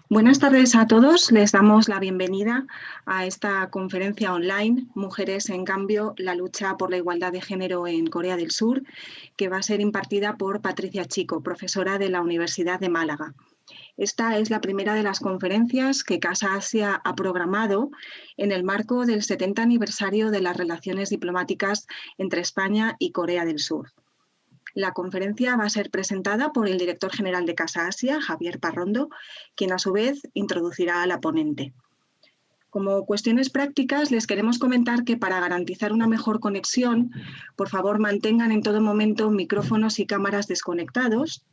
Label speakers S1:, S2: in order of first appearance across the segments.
S1: Buenas tardes a todos. Les damos la bienvenida a esta conferencia online, Mujeres en Cambio, la lucha por la igualdad de género en Corea del Sur, que va a ser impartida por Patricia Chico, profesora de la Universidad de Málaga. Esta es la primera de las conferencias que Casa Asia ha programado en el marco del 70 aniversario de las relaciones diplomáticas entre España y Corea del Sur. La conferencia va a ser presentada por el director general de Casa Asia, Javier Parrondo, quien a su vez introducirá a la ponente. Como cuestiones prácticas, les queremos comentar que para garantizar una mejor conexión, por favor mantengan en todo momento micrófonos y cámaras desconectados.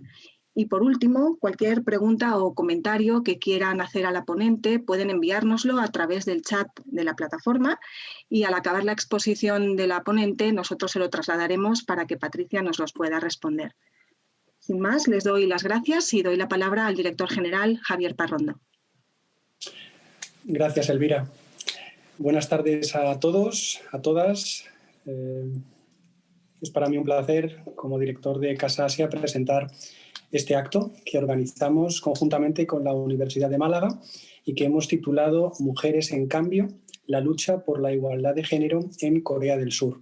S1: Y por último, cualquier pregunta o comentario que quieran hacer a la ponente pueden enviárnoslo a través del chat de la plataforma y al acabar la exposición de la ponente nosotros se lo trasladaremos para que Patricia nos los pueda responder. Sin más, les doy las gracias y doy la palabra al director general Javier Parrondo.
S2: Gracias, Elvira. Buenas tardes a todos, a todas. Es para mí un placer, como director de Casa Asia, presentar este acto que organizamos conjuntamente con la Universidad de Málaga y que hemos titulado Mujeres en Cambio, la lucha por la igualdad de género en Corea del Sur.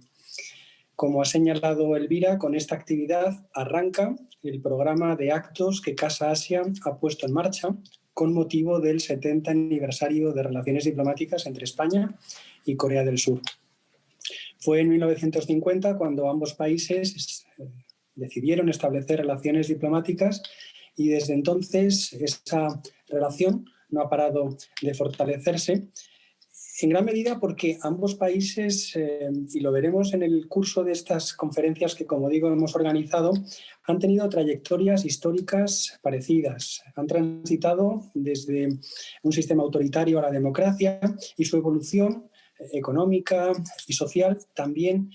S2: Como ha señalado Elvira, con esta actividad arranca el programa de actos que Casa Asia ha puesto en marcha con motivo del 70 aniversario de relaciones diplomáticas entre España y Corea del Sur. Fue en 1950 cuando ambos países decidieron establecer relaciones diplomáticas y desde entonces esa relación no ha parado de fortalecerse, en gran medida porque ambos países, y lo veremos en el curso de estas conferencias que, como digo, hemos organizado, han tenido trayectorias históricas parecidas. Han transitado desde un sistema autoritario a la democracia y su evolución económica y social también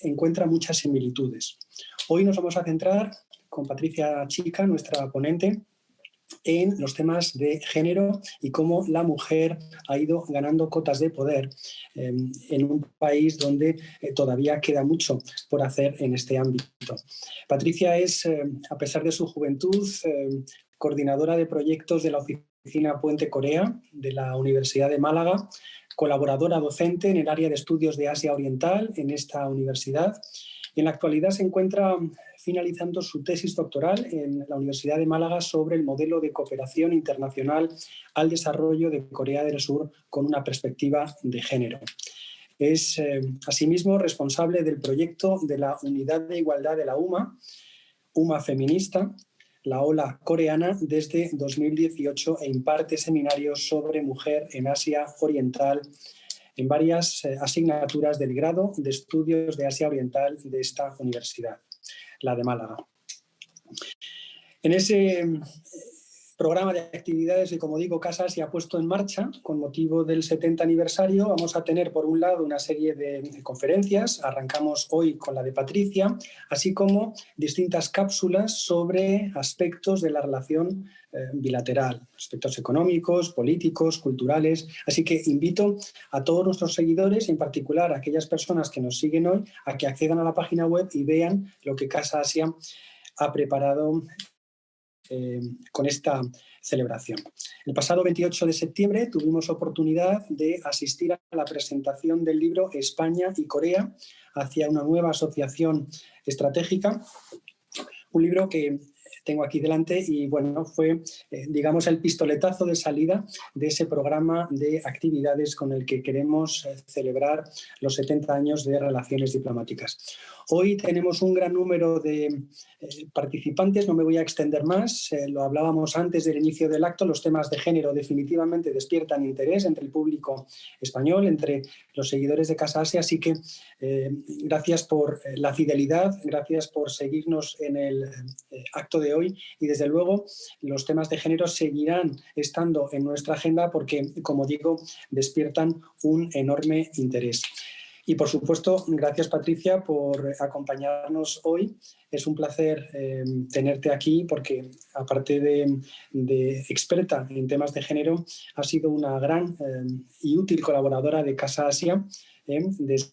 S2: encuentra muchas similitudes. Hoy nos vamos a centrar con Patricia Chica, nuestra ponente, en los temas de género y cómo la mujer ha ido ganando cotas de poder en un país donde todavía queda mucho por hacer en este ámbito. Patricia es, a pesar de su juventud, coordinadora de proyectos de la Oficina Puente Corea de la Universidad de Málaga, colaboradora docente en el área de estudios de Asia Oriental en esta universidad y en la actualidad se encuentra finalizando su tesis doctoral en la Universidad de Málaga sobre el modelo de cooperación internacional al desarrollo de Corea del Sur con una perspectiva de género. Es asimismo responsable del proyecto de la Unidad de Igualdad de la UMA Feminista, la ola coreana, desde 2018 e imparte seminarios sobre mujer en Asia Oriental en varias asignaturas del grado de estudios de Asia Oriental de esta universidad, la de Málaga. En ese programa de actividades que, como digo, Casa se ha puesto en marcha con motivo del 70 aniversario, vamos a tener por un lado una serie de conferencias, arrancamos hoy con la de Patricia, así como distintas cápsulas sobre aspectos de la relación bilateral, aspectos económicos, políticos, culturales. Así que invito a todos nuestros seguidores, en particular a aquellas personas que nos siguen hoy, a que accedan a la página web y vean lo que Casa Asia ha preparado con esta celebración. El pasado 28 de septiembre tuvimos oportunidad de asistir a la presentación del libro España y Corea hacia una nueva asociación estratégica, un libro que tengo aquí delante y bueno, fue digamos el pistoletazo de salida de ese programa de actividades con el que queremos celebrar los 70 años de relaciones diplomáticas. Hoy tenemos un gran número de participantes, no me voy a extender más, lo hablábamos antes del inicio del acto, los temas de género definitivamente despiertan interés entre el público español, entre los seguidores de Casa Asia, así que gracias por la fidelidad, gracias por seguirnos en el acto de hoy y desde luego los temas de género seguirán estando en nuestra agenda porque, como digo, despiertan un enorme interés. Y por supuesto, gracias Patricia por acompañarnos hoy. Es un placer tenerte aquí porque aparte de experta en temas de género, has sido una gran y útil colaboradora de Casa Asia desde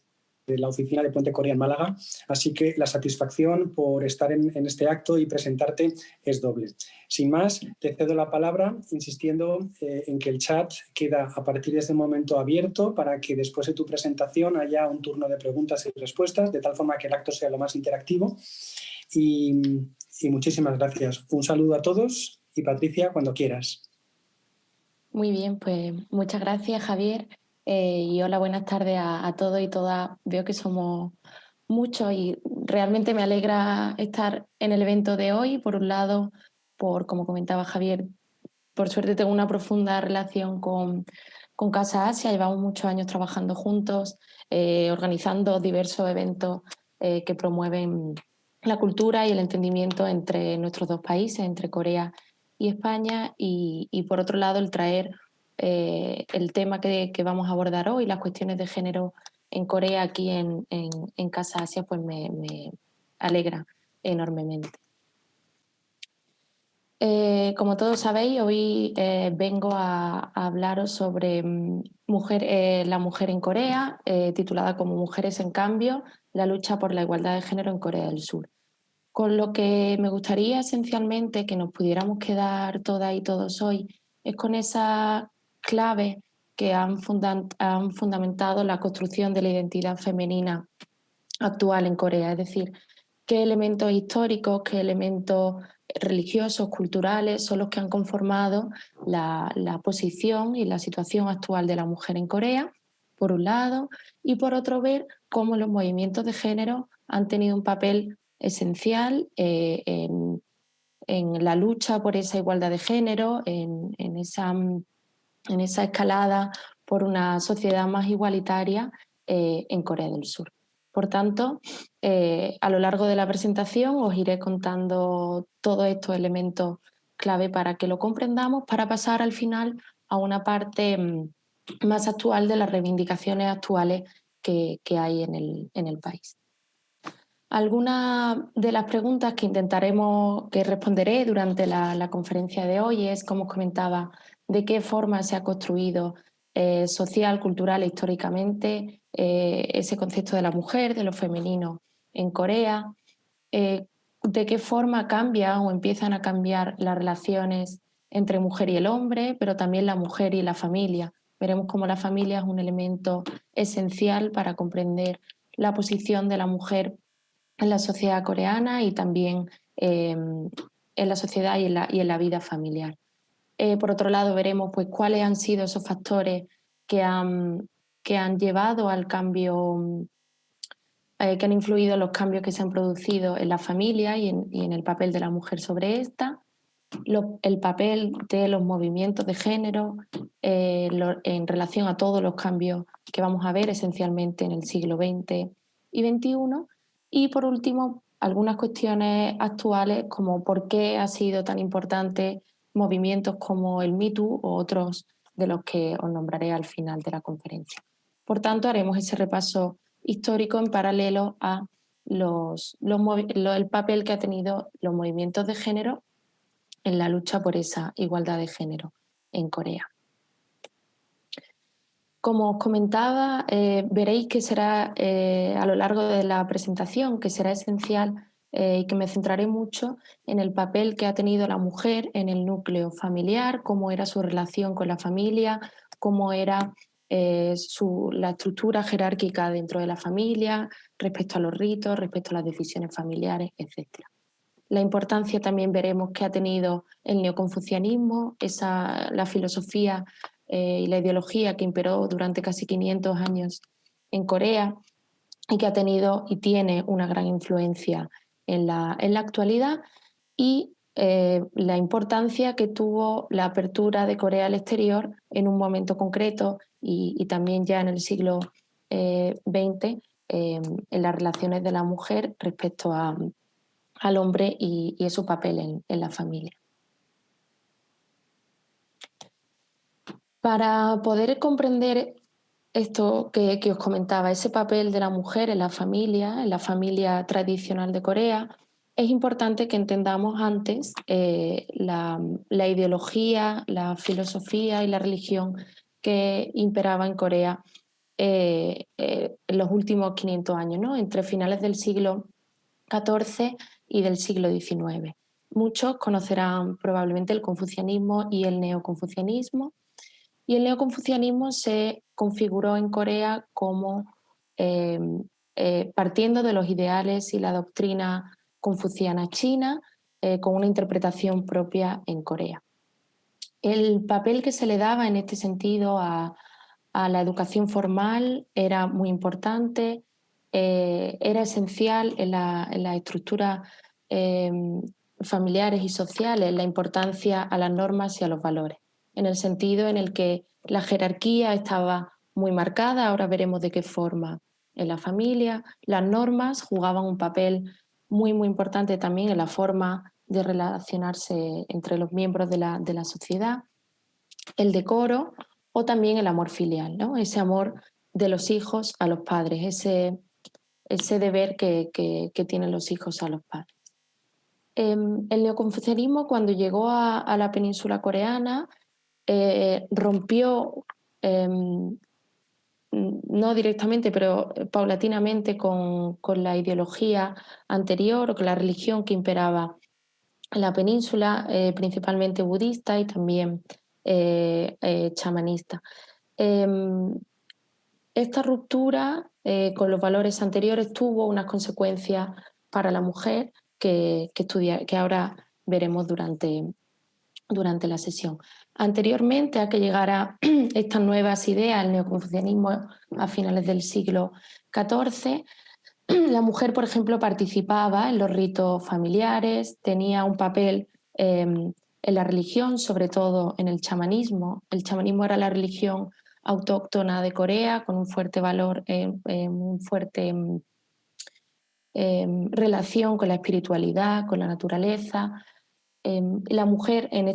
S2: la oficina de Puente Corea en Málaga, así que la satisfacción por estar en este acto y presentarte es doble. Sin más, te cedo la palabra insistiendo en que el chat queda a partir de este momento abierto para que después de tu presentación haya un turno de preguntas y respuestas, de tal forma que el acto sea lo más interactivo. Y muchísimas gracias. Un saludo a todos y Patricia, cuando quieras.
S3: Muy bien, pues muchas gracias, Javier. Y hola, buenas tardes a todos y todas. Veo que somos muchos y realmente me alegra estar en el evento de hoy. Por un lado, como comentaba Javier, por suerte tengo una profunda relación con Casa Asia. Llevamos muchos años trabajando juntos, organizando diversos eventos que promueven la cultura y el entendimiento entre nuestros dos países, entre Corea y España. Y por otro lado, el traer el tema que vamos a abordar hoy, las cuestiones de género en Corea, aquí en Casa Asia, pues me alegra enormemente. Como todos sabéis, hoy vengo a hablaros sobre la mujer en Corea, titulada como Mujeres en Cambio, la lucha por la igualdad de género en Corea del Sur. Con lo que me gustaría esencialmente que nos pudiéramos quedar todas y todos hoy es con esa clave que han fundamentado la construcción de la identidad femenina actual en Corea, es decir, qué elementos históricos, qué elementos religiosos, culturales son los que han conformado la posición y la situación actual de la mujer en Corea, por un lado, y por otro ver cómo los movimientos de género han tenido un papel esencial en la lucha por esa igualdad de género, en esa escalada por una sociedad más igualitaria en Corea del Sur. Por tanto, a lo largo de la presentación os iré contando todos estos elementos clave para que lo comprendamos, para pasar al final a una parte más actual de las reivindicaciones actuales que hay en el país. Algunas de las preguntas que responderé durante la conferencia de hoy es, como os comentaba, de qué forma se ha construido social, cultural e históricamente ese concepto de la mujer, de lo femenino en Corea, de qué forma cambian o empiezan a cambiar las relaciones entre mujer y el hombre, pero también la mujer y la familia. Veremos cómo la familia es un elemento esencial para comprender la posición de la mujer en la sociedad coreana y también en la sociedad y en la vida familiar. Por otro lado, veremos pues, cuáles han sido esos factores que han llevado al cambio, que han influido en los cambios que se han producido en la familia y en el papel de la mujer sobre esta, el papel de los movimientos de género en relación a todos los cambios que vamos a ver esencialmente en el siglo XX y XXI. Y por último, algunas cuestiones actuales como por qué ha sido tan importante movimientos como el Me Too o otros de los que os nombraré al final de la conferencia. Por tanto, haremos ese repaso histórico en paralelo a el papel que ha tenido los movimientos de género en la lucha por esa igualdad de género en Corea. Como os comentaba, veréis que será a lo largo de la presentación que será esencial y que me centraré mucho en el papel que ha tenido la mujer en el núcleo familiar, cómo era su relación con la familia, cómo era la estructura jerárquica dentro de la familia, respecto a los ritos, respecto a las decisiones familiares, etc. La importancia también veremos que ha tenido el neoconfucianismo, la filosofía y la ideología que imperó durante casi 500 años en Corea y que ha tenido y tiene una gran influencia en la actualidad, y la importancia que tuvo la apertura de Corea al exterior en un momento concreto y también ya en el siglo XX en las relaciones de la mujer respecto al hombre y su papel en la familia. Para poder comprender esto que os comentaba, ese papel de la mujer en la familia tradicional de Corea, es importante que entendamos antes la ideología, la filosofía y la religión que imperaba en Corea en los últimos 500 años, ¿no? Entre finales del siglo XIV y del siglo XIX. Muchos conocerán probablemente el confucianismo y el neoconfucianismo. Y el neoconfucianismo se configuró en Corea como partiendo de los ideales y la doctrina confuciana china, con una interpretación propia en Corea. El papel que se le daba en este sentido a la educación formal era muy importante, era esencial en la estructura familiares y sociales, la importancia a las normas y a los valores, en el sentido en el que la jerarquía estaba muy marcada, ahora veremos de qué forma en la familia. Las normas jugaban un papel muy importante también en la forma de relacionarse entre los miembros de la sociedad, el decoro o también el amor filial, ¿no? Ese amor de los hijos a los padres, ese deber que tienen los hijos a los padres. El neoconfucianismo, cuando llegó a la península coreana, rompió, no directamente, pero paulatinamente con la ideología anterior o con la religión que imperaba en la península, principalmente budista y también chamanista. Esta ruptura con los valores anteriores tuvo unas consecuencias para la mujer que ahora veremos durante la sesión. Anteriormente a que llegara estas nuevas ideas, el neoconfucianismo a finales del siglo XIV, la mujer, por ejemplo, participaba en los ritos familiares, tenía un papel en la religión, sobre todo en el chamanismo. El chamanismo era la religión autóctona de Corea, con un fuerte valor, un fuerte relación con la espiritualidad, con la naturaleza. La mujer en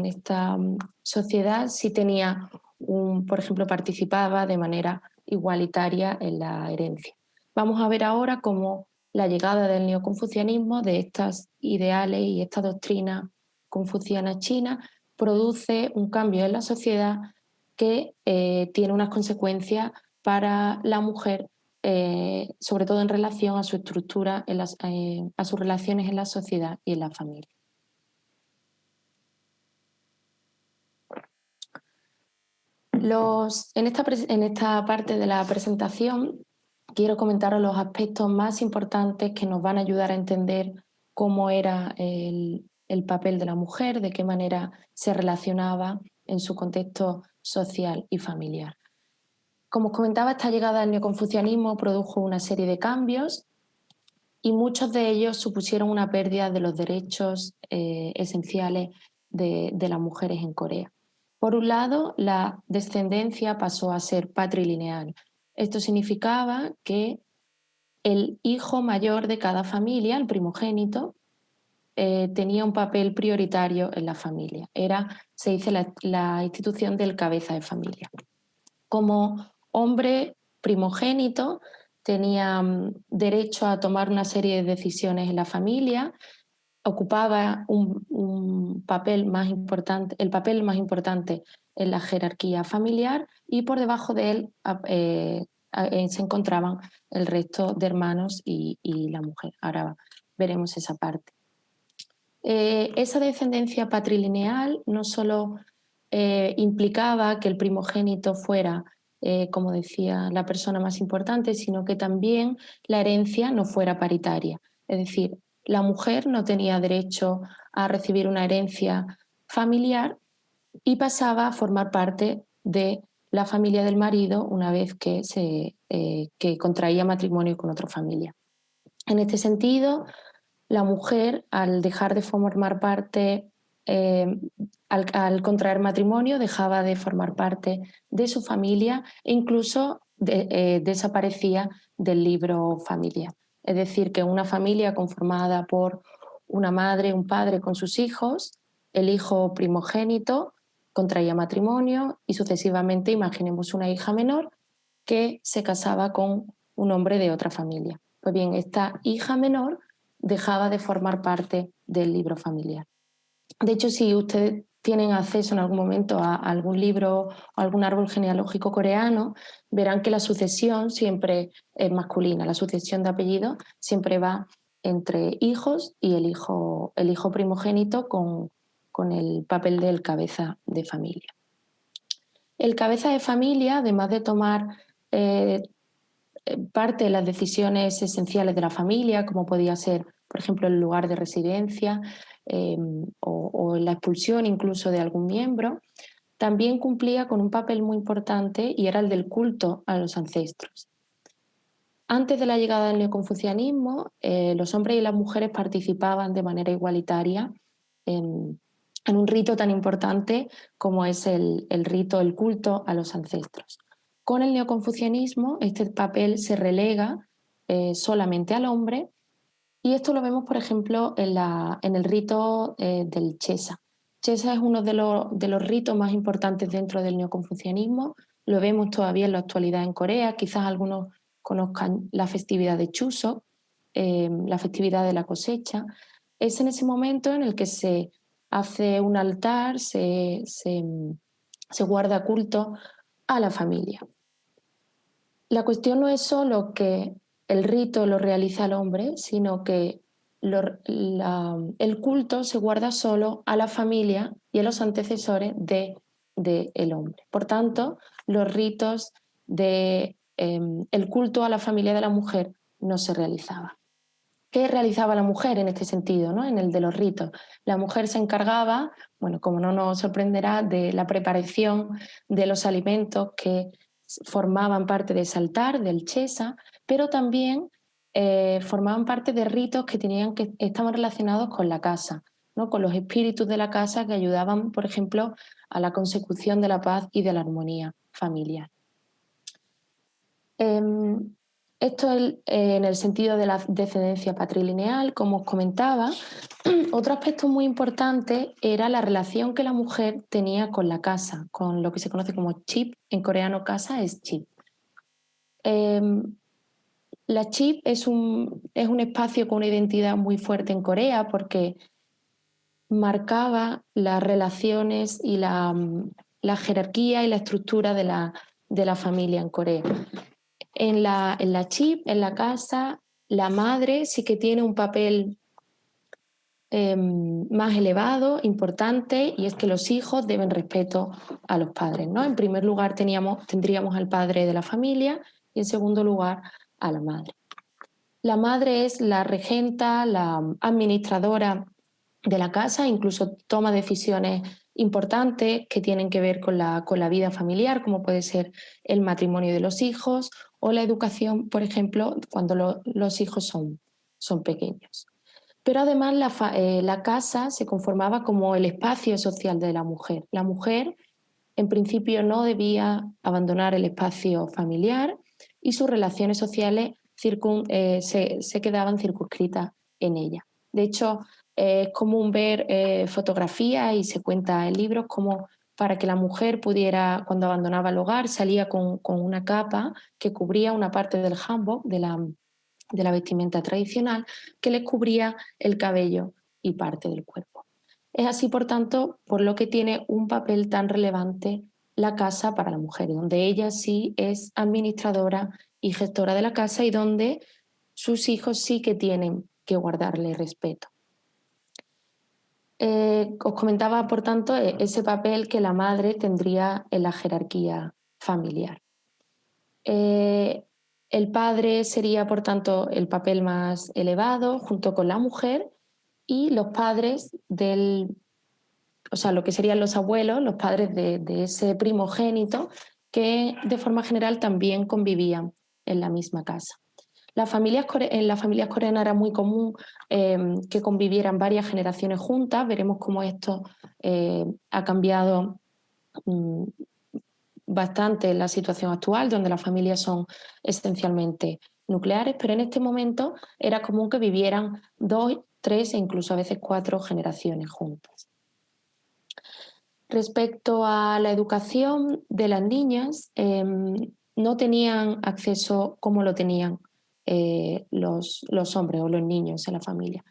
S3: esta sociedad sí tenía, por ejemplo, participaba de manera igualitaria en la herencia. Vamos a ver ahora cómo la llegada del neoconfucianismo, de estas ideales y esta doctrina confuciana china, produce un cambio en la sociedad que tiene unas consecuencias para la mujer, sobre todo en relación a su estructura, a sus relaciones en la sociedad y en la familia. En esta parte de la presentación quiero comentaros los aspectos más importantes que nos van a ayudar a entender cómo era el papel de la mujer, de qué manera se relacionaba en su contexto social y familiar. Como os comentaba, esta llegada al neoconfucianismo produjo una serie de cambios y muchos de ellos supusieron una pérdida de los derechos esenciales de las mujeres en Corea. Por un lado, la descendencia pasó a ser patrilineal. Esto significaba que el hijo mayor de cada familia, el primogénito, tenía un papel prioritario en la familia. Se dice la institución del cabeza de familia. Como hombre primogénito, tenía derecho a tomar una serie de decisiones en la familia, ocupaba el papel más importante en la jerarquía familiar y por debajo de él se encontraban el resto de hermanos y la mujer. Ahora veremos esa parte. Esa descendencia patrilineal no solo implicaba que el primogénito fuera, como decía, la persona más importante, sino que también la herencia no fuera paritaria. Es decir, la mujer no tenía derecho a recibir una herencia familiar y pasaba a formar parte de la familia del marido una vez que contraía matrimonio con otra familia. En este sentido, la mujer, al dejar de formar parte, al contraer matrimonio, dejaba de formar parte de su familia e incluso desaparecía del libro familiar. Es decir, que una familia conformada por una madre, un padre con sus hijos, el hijo primogénito contraía matrimonio y sucesivamente imaginemos una hija menor que se casaba con un hombre de otra familia. Pues bien, esta hija menor dejaba de formar parte del libro familiar. De hecho, si ustedes tienen acceso en algún momento a algún libro o algún árbol genealógico coreano, verán que la sucesión siempre es masculina, la sucesión de apellidos siempre va entre hijos y el hijo primogénito con el papel del cabeza de familia. El cabeza de familia, además de tomar parte de las decisiones esenciales de la familia, como podía ser, por ejemplo, el lugar de residencia o la expulsión incluso de algún miembro, también cumplía con un papel muy importante y era el del culto a los ancestros. Antes de la llegada del neoconfucianismo, los hombres y las mujeres participaban de manera igualitaria en un rito tan importante como es el rito, el culto a los ancestros. Con el neoconfucianismo, este papel se relega solamente al hombre, y esto lo vemos, por ejemplo, en el rito del Chesa. Chesa es uno de los ritos más importantes dentro del neoconfucianismo. Lo vemos todavía en la actualidad en Corea. Quizás algunos conozcan la festividad de Chuseok, la festividad de la cosecha. Es en ese momento en el que se hace un altar, se guarda culto a la familia. La cuestión no es solo que el rito lo realiza el hombre, sino que el culto se guarda solo a la familia y a los antecesores del hombre. Por tanto, los ritos el culto a la familia de la mujer no se realizaban. ¿Qué realizaba la mujer en este sentido, ¿no? En el de los ritos? La mujer se encargaba, bueno, como no nos sorprenderá, de la preparación de los alimentos que formaban parte de ese altar, del Chesa, pero también formaban parte de ritos que estaban relacionados con la casa, ¿no? Con los espíritus de la casa que ayudaban, por ejemplo, a la consecución de la paz y de la armonía familiar. Esto en el sentido de la descendencia patrilineal, como os comentaba. Otro aspecto muy importante era la relación que la mujer tenía con la casa, con lo que se conoce como chip. En coreano casa es chip. La chip es un espacio con una identidad muy fuerte en Corea porque marcaba las relaciones y la jerarquía y la estructura de la familia en Corea. En la chip, en la casa, la madre sí que tiene un papel más elevado, importante, y es que los hijos deben respeto a los padres, ¿no? En primer lugar tendríamos al padre de la familia y en segundo lugar a la madre. La madre es la regenta, la administradora de la casa, incluso toma decisiones importantes que tienen que ver con la vida familiar, como puede ser el matrimonio de los hijos o la educación, por ejemplo, cuando los hijos son pequeños. Pero además la casa se conformaba como el espacio social de la mujer. La mujer, en principio, no debía abandonar el espacio familiar y sus relaciones sociales se quedaban circunscritas en ella. De hecho, es común ver fotografías y se cuenta en libros como para que la mujer pudiera, cuando abandonaba el hogar, salía con una capa que cubría una parte del hanbok, de la vestimenta tradicional, que les cubría el cabello y parte del cuerpo. Es así, por tanto, por lo que tiene un papel tan relevante la casa para la mujer, donde ella sí es administradora y gestora de la casa y donde sus hijos sí que tienen que guardarle respeto. Os comentaba, por tanto, ese papel que la madre tendría en la jerarquía familiar. El padre sería, por tanto, el papel más elevado junto con la mujer, y los padres lo que serían los abuelos, los padres de ese primogénito, que de forma general también convivían en la misma casa. En las familias coreanas era muy común que convivieran varias generaciones juntas. Veremos cómo esto ha cambiado bastante en la situación actual, donde las familias son esencialmente nucleares, pero en este momento era común que vivieran 2, 3 e incluso a veces 4 generaciones juntas. Respecto a la educación de las niñas, no tenían acceso como lo tenían los hombres o los niños en la familia.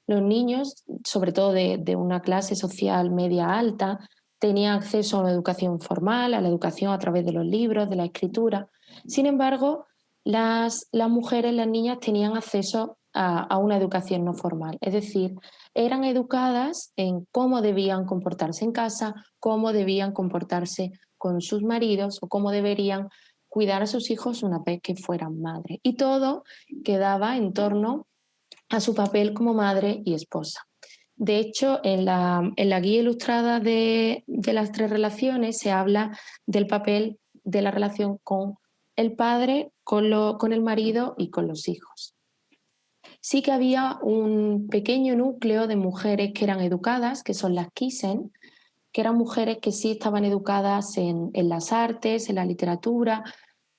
S3: Los niños, sobre todo de una clase social media alta, tenían acceso a una educación formal, a la educación a través de los libros, de la escritura. Sin embargo, las mujeres, las niñas, tenían acceso a una educación no formal, es decir, eran educadas en cómo debían comportarse en casa, cómo debían comportarse con sus maridos o cómo deberían cuidar a sus hijos una vez que fueran madres. Y todo quedaba en torno a su papel como madre y esposa. De hecho, en la guía ilustrada de las 3 relaciones se habla del papel de la relación con el padre, con el marido y con los hijos. Sí que había un pequeño núcleo de mujeres que eran educadas, que son las Kisen, que eran mujeres que sí estaban educadas en las artes, en la literatura,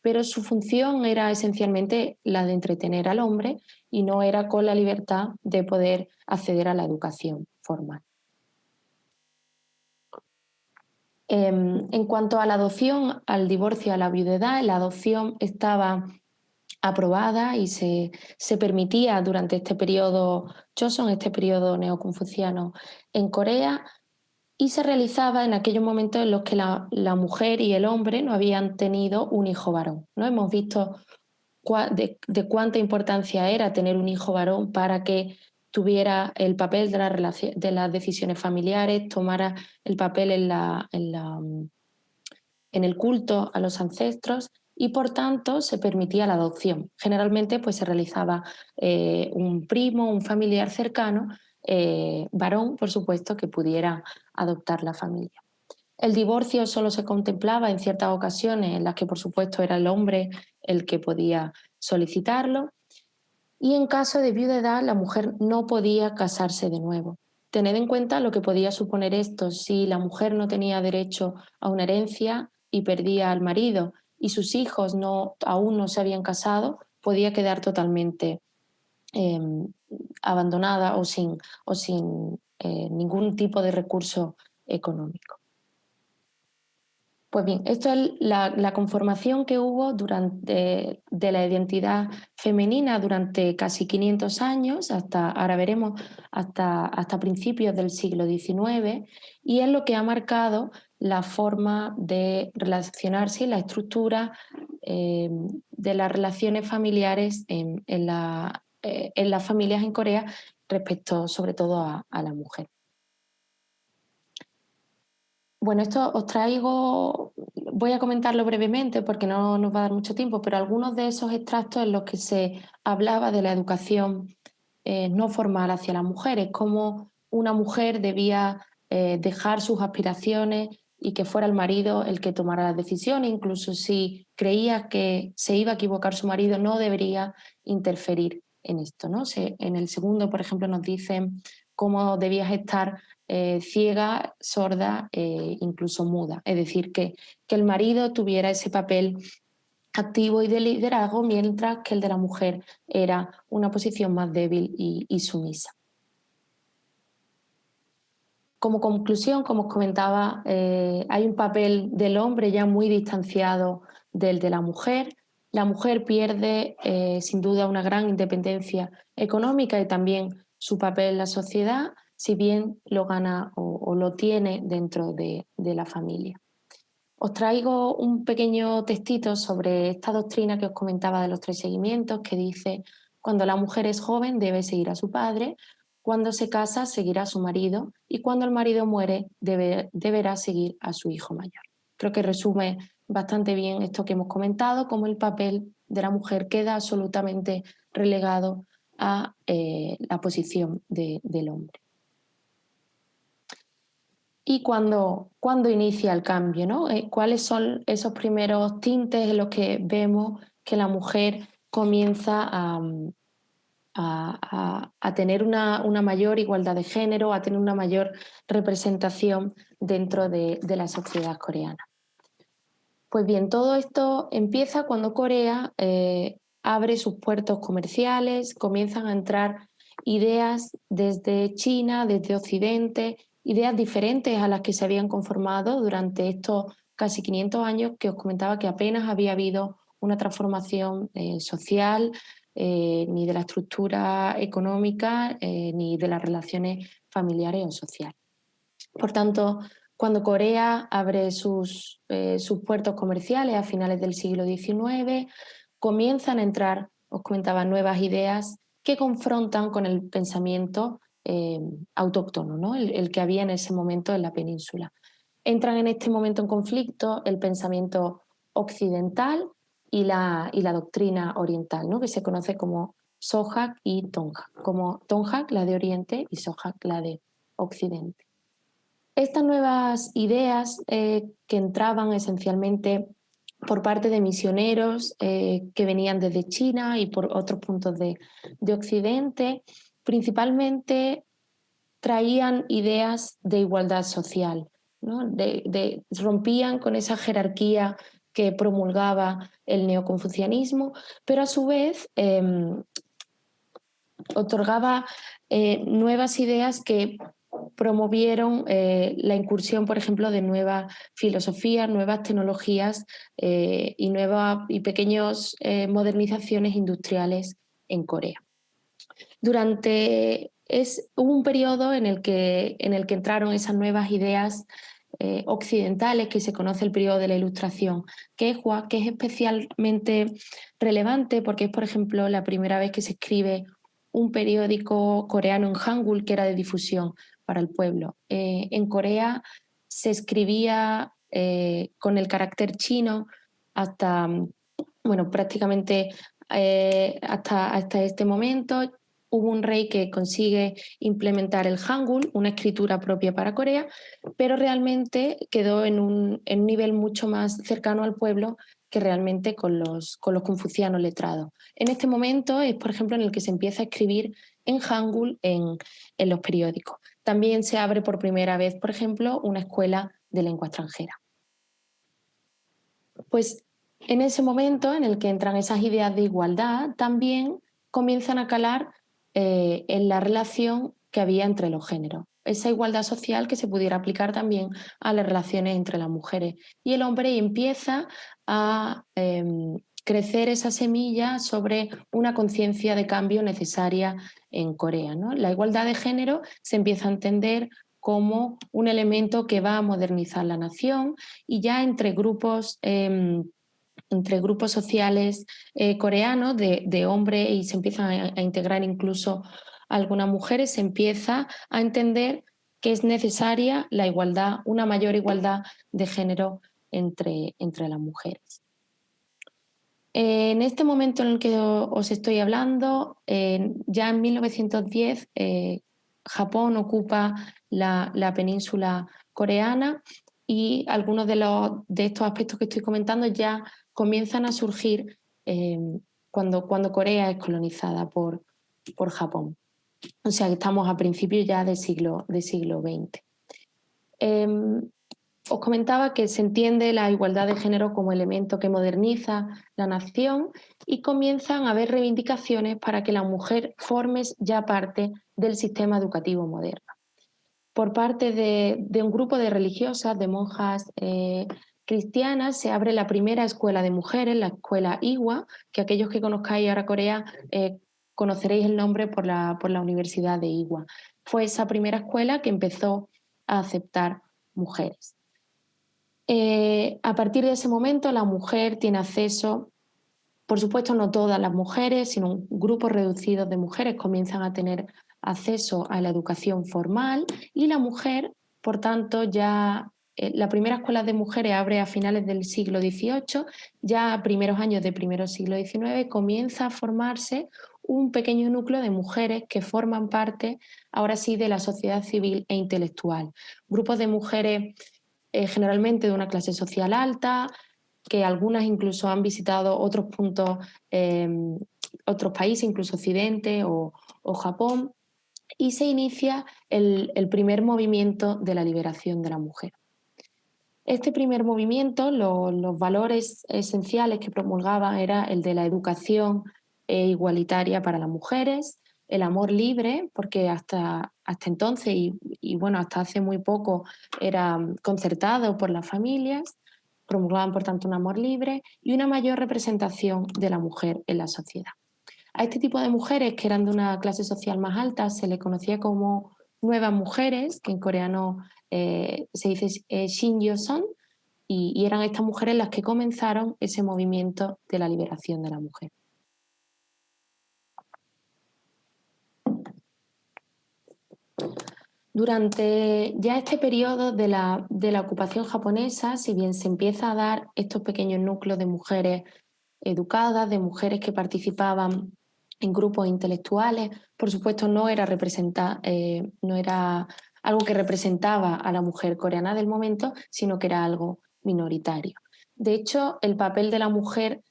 S3: pero su función era esencialmente la de entretener al hombre y no era con la libertad de poder acceder a la educación formal. En cuanto a la adopción, al divorcio, a la viudedad, la adopción estaba aprobada y se permitía durante este periodo Joseon, este periodo neoconfuciano en Corea, y se realizaba en aquellos momentos en los que la mujer y el hombre no habían tenido un hijo varón, ¿no? Hemos visto de cuánta importancia era tener un hijo varón para que tuviera el papel de las decisiones familiares, tomara el papel en el culto a los ancestros y por tanto se permitía la adopción. Generalmente pues, se realizaba un primo, un familiar cercano, varón, por supuesto, que pudiera adoptar la familia. El divorcio solo se contemplaba en ciertas ocasiones en las que, por supuesto, era el hombre el que podía solicitarlo. Y en caso de viudedad, la mujer no podía casarse de nuevo. Tened en cuenta lo que podía suponer esto si la mujer no tenía derecho a una herencia y perdía al marido y sus hijos aún no se habían casado, podía quedar totalmente abandonada o sin ningún tipo de recurso económico. Pues bien, esto es la conformación que hubo de la identidad femenina durante casi 500 años, ahora veremos, hasta principios del siglo XIX, y es lo que ha marcado la forma de relacionarse y la estructura de las relaciones familiares en las familias en Corea respecto sobre todo a la mujer. Bueno, esto os traigo, voy a comentarlo brevemente porque no nos va a dar mucho tiempo, pero algunos de esos extractos en los que se hablaba de la educación no formal hacia las mujeres, cómo una mujer debía dejar sus aspiraciones y que fuera el marido el que tomara las decisiones, incluso si creía que se iba a equivocar su marido, no debería interferir en esto, ¿no? En el segundo, por ejemplo, nos dicen cómo debías estar ciega, sorda, incluso muda. Es decir, que el marido tuviera ese papel activo y de liderazgo, mientras que el de la mujer era una posición más débil y sumisa. Como conclusión, como os comentaba, hay un papel del hombre ya muy distanciado del de la mujer. La mujer pierde sin duda una gran independencia económica y también su papel en la sociedad, si bien lo gana o lo tiene dentro de la familia. Os traigo un pequeño textito sobre esta doctrina que os comentaba de los 3 seguimientos, que dice: cuando la mujer es joven debe seguir a su padre, cuando se casa seguirá a su marido y cuando el marido muere deberá seguir a su hijo mayor. Creo que resume bastante bien esto que hemos comentado, cómo el papel de la mujer queda absolutamente relegado a la posición del hombre. Y cuando inicia el cambio, ¿no? ¿Cuáles son esos primeros tintes en los que vemos que la mujer comienza a tener una mayor igualdad de género, a tener una mayor representación dentro de la sociedad coreana? Pues bien, todo esto empieza cuando Corea abre sus puertos comerciales, comienzan a entrar ideas desde China, desde Occidente, ideas diferentes a las que se habían conformado durante estos casi 500 años que os comentaba que apenas había habido una transformación social, ni de la estructura económica, ni de las relaciones familiares o sociales. Por tanto, cuando Corea abre sus puertos comerciales a finales del siglo XIX, comienzan a entrar, os comentaba, nuevas ideas que confrontan con el pensamiento autóctono, ¿no? el que había en ese momento en la península. Entran en este momento en conflicto el pensamiento occidental y la doctrina oriental, ¿no? Que se conoce como Sohak y Tonghak, como Tonghak la de Oriente y Sohak la de Occidente. Estas nuevas ideas que entraban esencialmente por parte de misioneros que venían desde China y por otros puntos de Occidente, principalmente traían ideas de igualdad social, ¿no? Rompían con esa jerarquía que promulgaba el neoconfucianismo, pero a su vez otorgaba nuevas ideas que promovieron la incursión, por ejemplo, de nuevas filosofías, nuevas tecnologías y pequeñas modernizaciones industriales en Corea. Hubo un periodo en el que entraron esas nuevas ideas occidentales, que se conoce el periodo de la Ilustración, que es especialmente relevante porque es, por ejemplo, la primera vez que se escribe un periódico coreano en Hangul que era de difusión para el pueblo. En Corea se escribía con el carácter chino hasta, prácticamente hasta este momento. Hubo un rey que consigue implementar el Hangul, una escritura propia para Corea, pero realmente quedó en un nivel mucho más cercano al pueblo que realmente con los confucianos letrados. En este momento es, por ejemplo, en el que se empieza a escribir en Hangul en los periódicos. También se abre por primera vez, por ejemplo, una escuela de lengua extranjera. Pues en ese momento en el que entran esas ideas de igualdad, también comienzan a calar en la relación que había entre los géneros. Esa igualdad social que se pudiera aplicar también a las relaciones entre las mujeres y el hombre, y empieza a crecer esa semilla sobre una conciencia de cambio necesaria en Corea, ¿no? La igualdad de género se empieza a entender como un elemento que va a modernizar la nación, y ya entre grupos sociales coreanos de hombres, y se empiezan a integrar incluso algunas mujeres, se empieza a entender que es necesaria la igualdad, una mayor igualdad de género entre las mujeres. En este momento en el que os estoy hablando, ya en 1910, Japón ocupa la península coreana, y algunos de estos aspectos que estoy comentando ya comienzan a surgir cuando Corea es colonizada por Japón. O sea que estamos a principios ya del siglo XX. Os comentaba que se entiende la igualdad de género como elemento que moderniza la nación, y comienzan a haber reivindicaciones para que la mujer forme ya parte del sistema educativo moderno. Por parte de un grupo de religiosas, de monjas cristianas, se abre la primera escuela de mujeres, la escuela Iwa, que aquellos que conozcáis ahora Corea conoceréis el nombre por la Universidad de Iwa. Fue esa primera escuela que empezó a aceptar mujeres. A partir de ese momento la mujer tiene acceso, por supuesto no todas las mujeres, sino grupos reducidos de mujeres comienzan a tener acceso a la educación formal, y la mujer, por tanto, ya la primera escuela de mujeres abre a finales del siglo XVIII, ya a primeros años del primer siglo XIX comienza a formarse un pequeño núcleo de mujeres que forman parte, ahora sí, de la sociedad civil e intelectual. Grupos de mujeres generalmente de una clase social alta, que algunas incluso han visitado otros puntos, otros países, incluso Occidente o Japón, y se inicia el primer movimiento de la liberación de la mujer. Este primer movimiento, los valores esenciales que promulgaba era el de la educación igualitaria para las mujeres, el amor libre, porque hasta entonces y bueno, hasta hace muy poco era concertado por las familias, promulgaban por tanto un amor libre y una mayor representación de la mujer en la sociedad. A este tipo de mujeres, que eran de una clase social más alta, se le conocía como nuevas mujeres, que en coreano se dice Shinyeoson, y eran estas mujeres las que comenzaron ese movimiento de la liberación de la mujer. Durante ya este periodo de la ocupación japonesa, si bien se empieza a dar estos pequeños núcleos de mujeres educadas, de mujeres que participaban en grupos intelectuales, por supuesto no era algo que representaba a la mujer coreana del momento, sino que era algo minoritario. De hecho, el papel de la mujer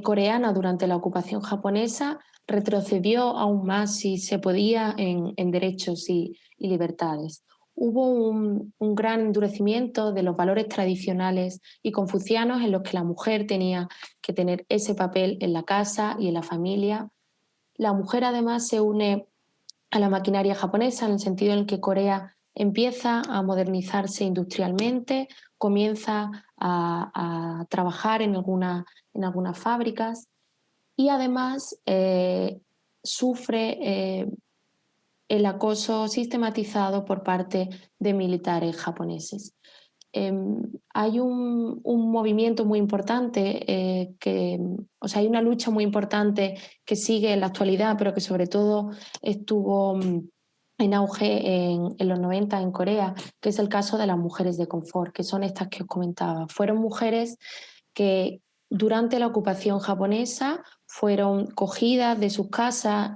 S3: coreana durante la ocupación japonesa retrocedió aún más, si se podía, en derechos y libertades. Hubo un gran endurecimiento de los valores tradicionales y confucianos en los que la mujer tenía que tener ese papel en la casa y en la familia. La mujer además se une a la maquinaria japonesa en el sentido en el que Corea empieza a modernizarse industrialmente, comienza a trabajar en algunas fábricas y además sufre el acoso sistematizado por parte de militares japoneses. Hay un movimiento muy importante, hay una lucha muy importante que sigue en la actualidad, pero que sobre todo estuvo en auge en los 90 en Corea, que es el caso de las mujeres de confort, que son estas que os comentaba. Fueron mujeres que durante la ocupación japonesa fueron cogidas de sus casas.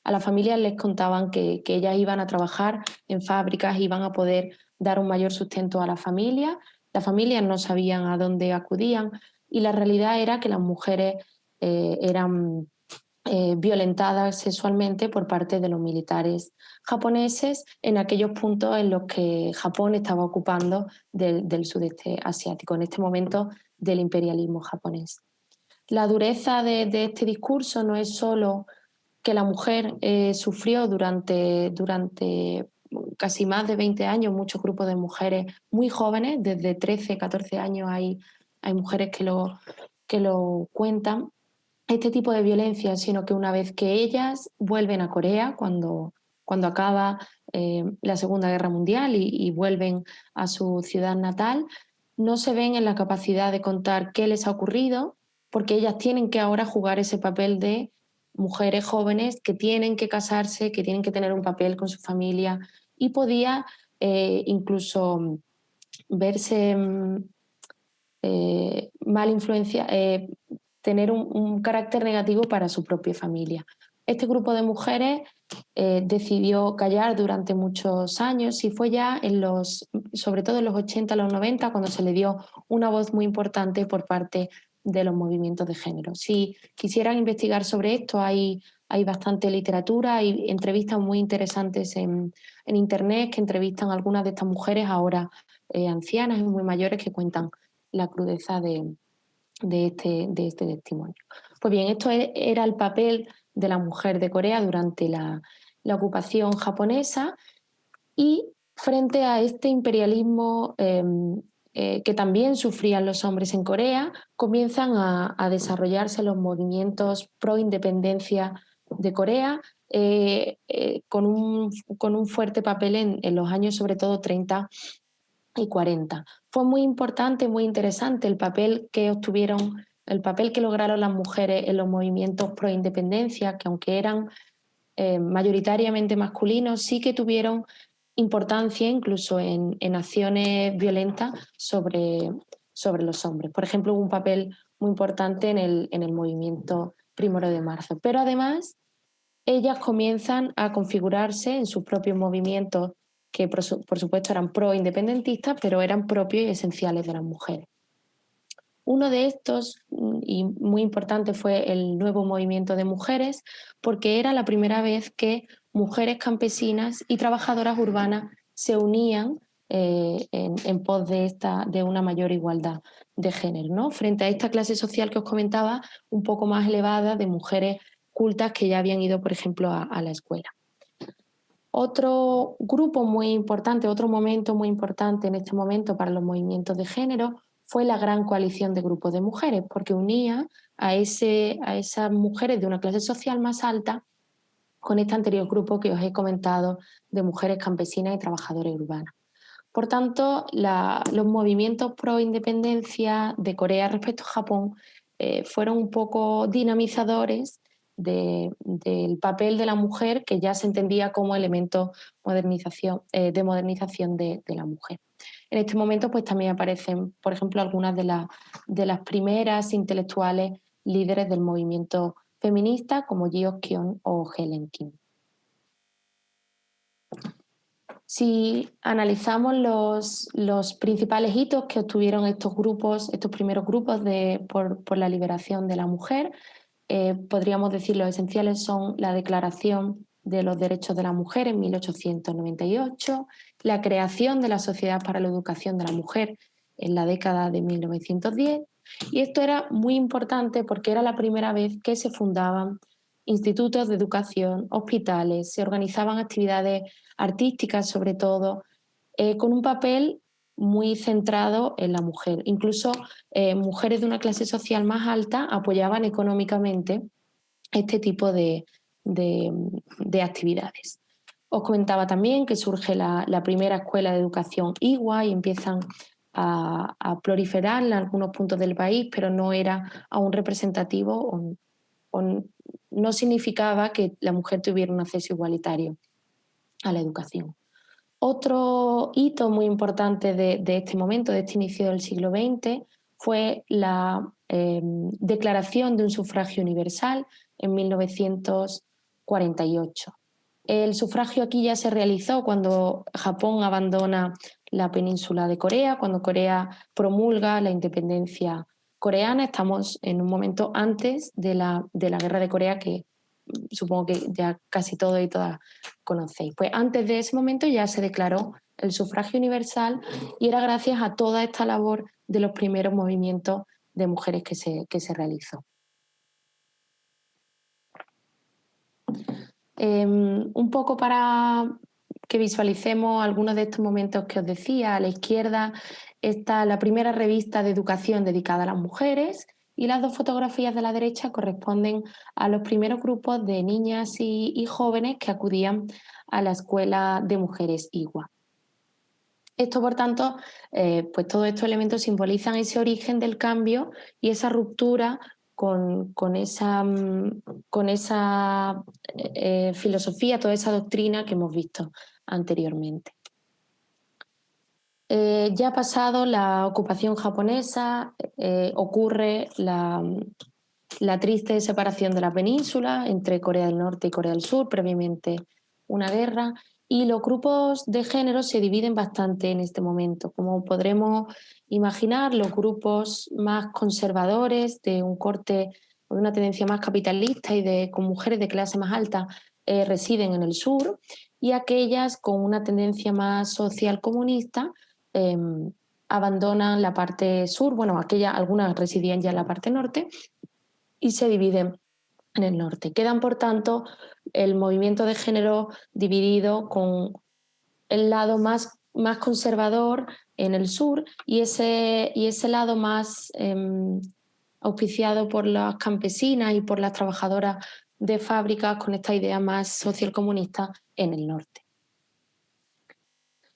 S3: A las familias les contaban que ellas iban a trabajar en fábricas, iban a poder dar un mayor sustento a la familia. Las familias no sabían a dónde acudían y la realidad era que las mujeres eran violentadas sexualmente por parte de los militares japoneses en aquellos puntos en los que Japón estaba ocupando del sudeste asiático, en este momento del imperialismo japonés. La dureza de este discurso no es solo que la mujer sufrió durante casi más de 20 años, muchos grupos de mujeres muy jóvenes, desde 13, 14 años hay mujeres que lo cuentan, este tipo de violencia, sino que una vez que ellas vuelven a Corea, cuando acaba la Segunda Guerra Mundial y vuelven a su ciudad natal, no se ven en la capacidad de contar qué les ha ocurrido, porque ellas tienen que ahora jugar ese papel de mujeres jóvenes que tienen que casarse, que tienen que tener un papel con su familia, y podía incluso verse mal influencia, tener un carácter negativo para su propia familia. Este grupo de mujeres decidió callar durante muchos años y fue ya sobre todo en los 80, los 90, cuando se le dio una voz muy importante por parte de los movimientos de género. Si quisieran investigar sobre esto, hay bastante literatura, hay entrevistas muy interesantes en internet que entrevistan a algunas de estas mujeres ahora ancianas y muy mayores, que cuentan la crudeza de este testimonio. Pues bien, esto era el papel de la mujer de Corea durante la ocupación japonesa, y frente a este imperialismo que también sufrían los hombres en Corea, comienzan a desarrollarse los movimientos pro independencia de Corea, con un fuerte papel en los años sobre todo 30 y 40. Fue muy importante, muy interesante el papel que lograron las mujeres en los movimientos pro independencia, que aunque eran mayoritariamente masculinos, sí que tuvieron importancia incluso en acciones violentas sobre los hombres. Por ejemplo, hubo un papel muy importante en el movimiento 1 de marzo. Pero además, ellas comienzan a configurarse en sus propios movimientos, que por supuesto eran pro-independentistas, pero eran propios y esenciales de las mujeres. Uno de estos, y muy importante, fue el nuevo movimiento de mujeres, porque era la primera vez que mujeres campesinas y trabajadoras urbanas se unían en pos de una mayor igualdad de género, ¿no? Frente a esta clase social que os comentaba, un poco más elevada, de mujeres cultas que ya habían ido, por ejemplo, a la escuela. Otro grupo muy importante, otro momento muy importante en este momento para los movimientos de género fue la Gran Coalición de Grupos de Mujeres, porque unía a esas mujeres de una clase social más alta con este anterior grupo que os he comentado de mujeres campesinas y trabajadoras urbanas. Por tanto, los movimientos pro independencia de Corea respecto a Japón fueron un poco dinamizadores del papel de la mujer, que ya se entendía como elemento de modernización de la mujer. En este momento pues también aparecen, por ejemplo, algunas de las primeras intelectuales líderes del movimiento feminista, como Jio Kyon o Helen Kim. Si analizamos los principales hitos que obtuvieron estos primeros grupos por la liberación de la mujer, podríamos decir los esenciales son la Declaración de los Derechos de la Mujer en 1898, la creación de la Sociedad para la Educación de la Mujer en la década de 1910, y esto era muy importante porque era la primera vez que se fundaban institutos de educación, hospitales, se organizaban actividades artísticas sobre todo, con un papel muy centrado en la mujer. Incluso mujeres de una clase social más alta apoyaban económicamente este tipo de actividades. Os comentaba también que surge la primera escuela de educación IWA y empiezan a proliferar en algunos puntos del país, pero no era aún representativo o no significaba que la mujer tuviera un acceso igualitario a la educación. Otro hito muy importante de este momento, de este inicio del siglo XX, fue la declaración de un sufragio universal en 1948. El sufragio aquí ya se realizó cuando Japón abandona la península de Corea, cuando Corea promulga la independencia coreana. Estamos en un momento antes de la Guerra de Corea, que supongo que ya casi todos y todas conocéis. Pues antes de ese momento ya se declaró el sufragio universal y era gracias a toda esta labor de los primeros movimientos de mujeres que se realizó. Un poco para que visualicemos algunos de estos momentos que os decía, a la izquierda está la primera revista de educación dedicada a las mujeres y las dos fotografías de la derecha corresponden a los primeros grupos de niñas y jóvenes que acudían a la escuela de mujeres IWA. Esto, por tanto, pues todos estos elementos simbolizan ese origen del cambio y esa ruptura con esa filosofía, toda esa doctrina que hemos visto anteriormente. Ya pasado la ocupación japonesa, ocurre la triste separación de la península entre Corea del Norte y Corea del Sur, previamente una guerra, y los grupos de género se dividen bastante en este momento. Como podremos imaginar, los grupos más conservadores, de un corte o de una tendencia más capitalista y con mujeres de clase más alta, residen en el sur, y aquellas con una tendencia más social comunista abandonan la parte sur. Bueno, algunas residían ya en la parte norte y se dividen en el norte. Quedan, por tanto, el movimiento de género dividido con el lado más conservador en el sur y ese lado más auspiciado por las campesinas y por las trabajadoras de fábricas con esta idea más socialcomunista en el norte.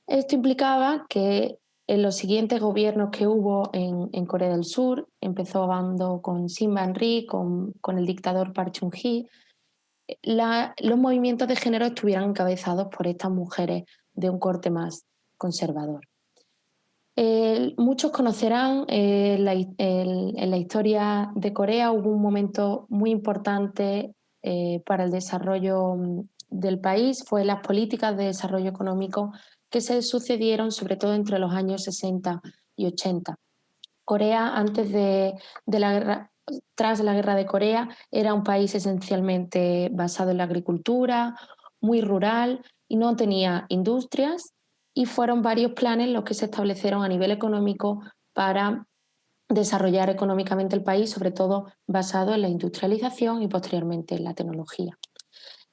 S3: Esto implicaba que en los siguientes gobiernos que hubo en Corea del Sur, empezando con Sin Ban-ri, con el dictador Park Chung-hee, los movimientos de género estuvieran encabezados por estas mujeres de un corte más conservador. Muchos conocerán en la historia de Corea hubo un momento muy importante para el desarrollo del país, fue las políticas de desarrollo económico que se sucedieron sobre todo entre los años 60 y 80. Corea, tras la guerra de Corea, era un país esencialmente basado en la agricultura, muy rural y no tenía industrias, y fueron varios planes los que se establecieron a nivel económico para desarrollar económicamente el país, sobre todo basado en la industrialización y posteriormente en la tecnología.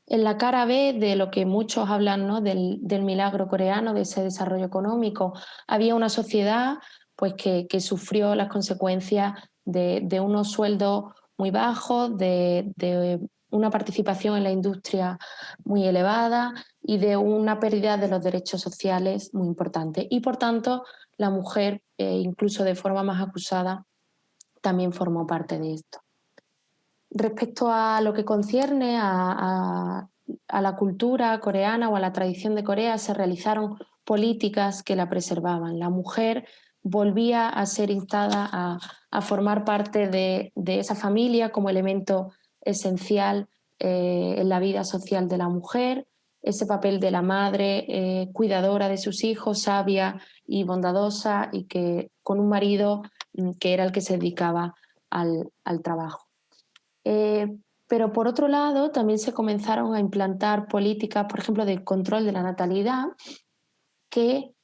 S3: En la cara B de lo que muchos hablan, ¿no?, del milagro coreano, de ese desarrollo económico, había una sociedad pues que sufrió las consecuencias de unos sueldos muy bajos, de una participación en la industria muy elevada y de una pérdida de los derechos sociales muy importante. Y por tanto, la mujer, incluso de forma más acusada, también formó parte de esto. Respecto a lo que concierne a la cultura coreana o a la tradición de Corea, se realizaron políticas que la preservaban. La mujer volvía a ser instada a formar parte de esa familia como elemento esencial en la vida social de la mujer, ese papel de la madre cuidadora de sus hijos, sabia y bondadosa, y que con un marido que era el que se dedicaba al trabajo. Pero por otro lado, también se comenzaron a implantar políticas, por ejemplo, de control de la natalidad, que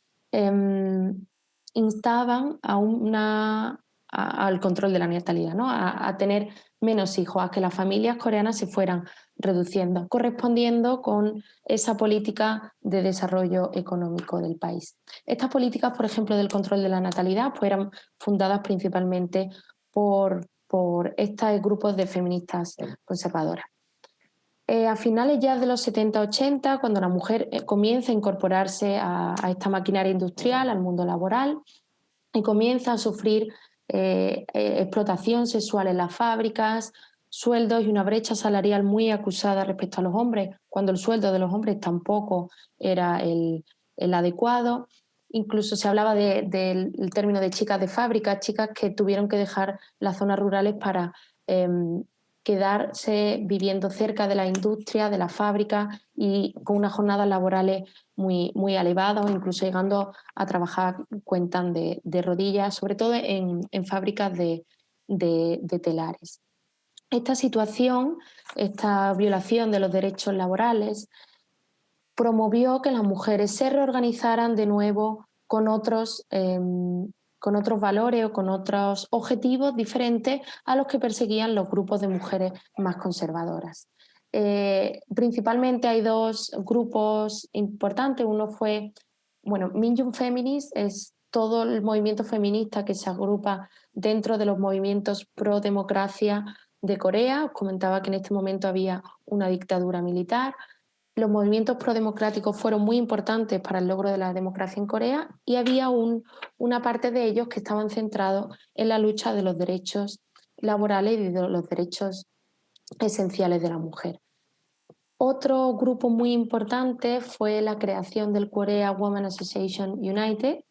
S3: instaban al control de la natalidad, ¿no? a tener menos hijos, a que las familias coreanas se fueran reduciendo, correspondiendo con esa política de desarrollo económico del país. Estas políticas, por ejemplo, del control de la natalidad, pues eran fundadas principalmente por estos grupos de feministas conservadoras. A finales ya de los 70-80, cuando la mujer comienza a incorporarse a esta maquinaria industrial, al mundo laboral, y comienza a sufrir explotación sexual en las fábricas, sueldos y una brecha salarial muy acusada respecto a los hombres, cuando el sueldo de los hombres tampoco era el adecuado. Incluso se hablaba del término de chicas de fábrica, chicas que tuvieron que dejar las zonas rurales para quedarse viviendo cerca de la industria, de la fábrica, y con unas jornadas laborales muy, muy elevadas, incluso llegando a trabajar, cuentan, de rodillas, sobre todo en fábricas de telares. Esta situación, esta violación de los derechos laborales, promovió que las mujeres se reorganizaran de nuevo con otros valores o con otros objetivos diferentes a los que perseguían los grupos de mujeres más conservadoras. Principalmente hay dos grupos importantes. Uno fue, Minjung Feminist, es todo el movimiento feminista que se agrupa dentro de los movimientos pro democracia de Corea. Os comentaba que en este momento había una dictadura militar. Los movimientos prodemocráticos fueron muy importantes para el logro de la democracia en Corea, y había una parte de ellos que estaban centrados en la lucha de los derechos laborales y de los derechos esenciales de la mujer. Otro grupo muy importante fue la creación del Korea Women Association United,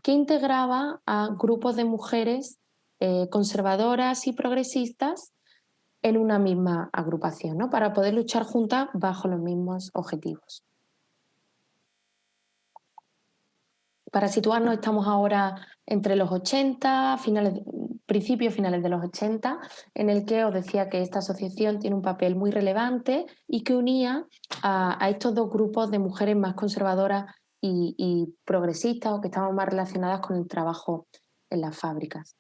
S3: que integraba a grupos de mujeres conservadoras y progresistas en una misma agrupación, ¿no? Para poder luchar juntas bajo los mismos objetivos. Para situarnos, estamos ahora entre los 80, principios finales de los 80, en el que os decía que esta asociación tiene un papel muy relevante y que unía a estos dos grupos de mujeres más conservadoras y progresistas, o que estaban más relacionadas con el trabajo en las fábricas.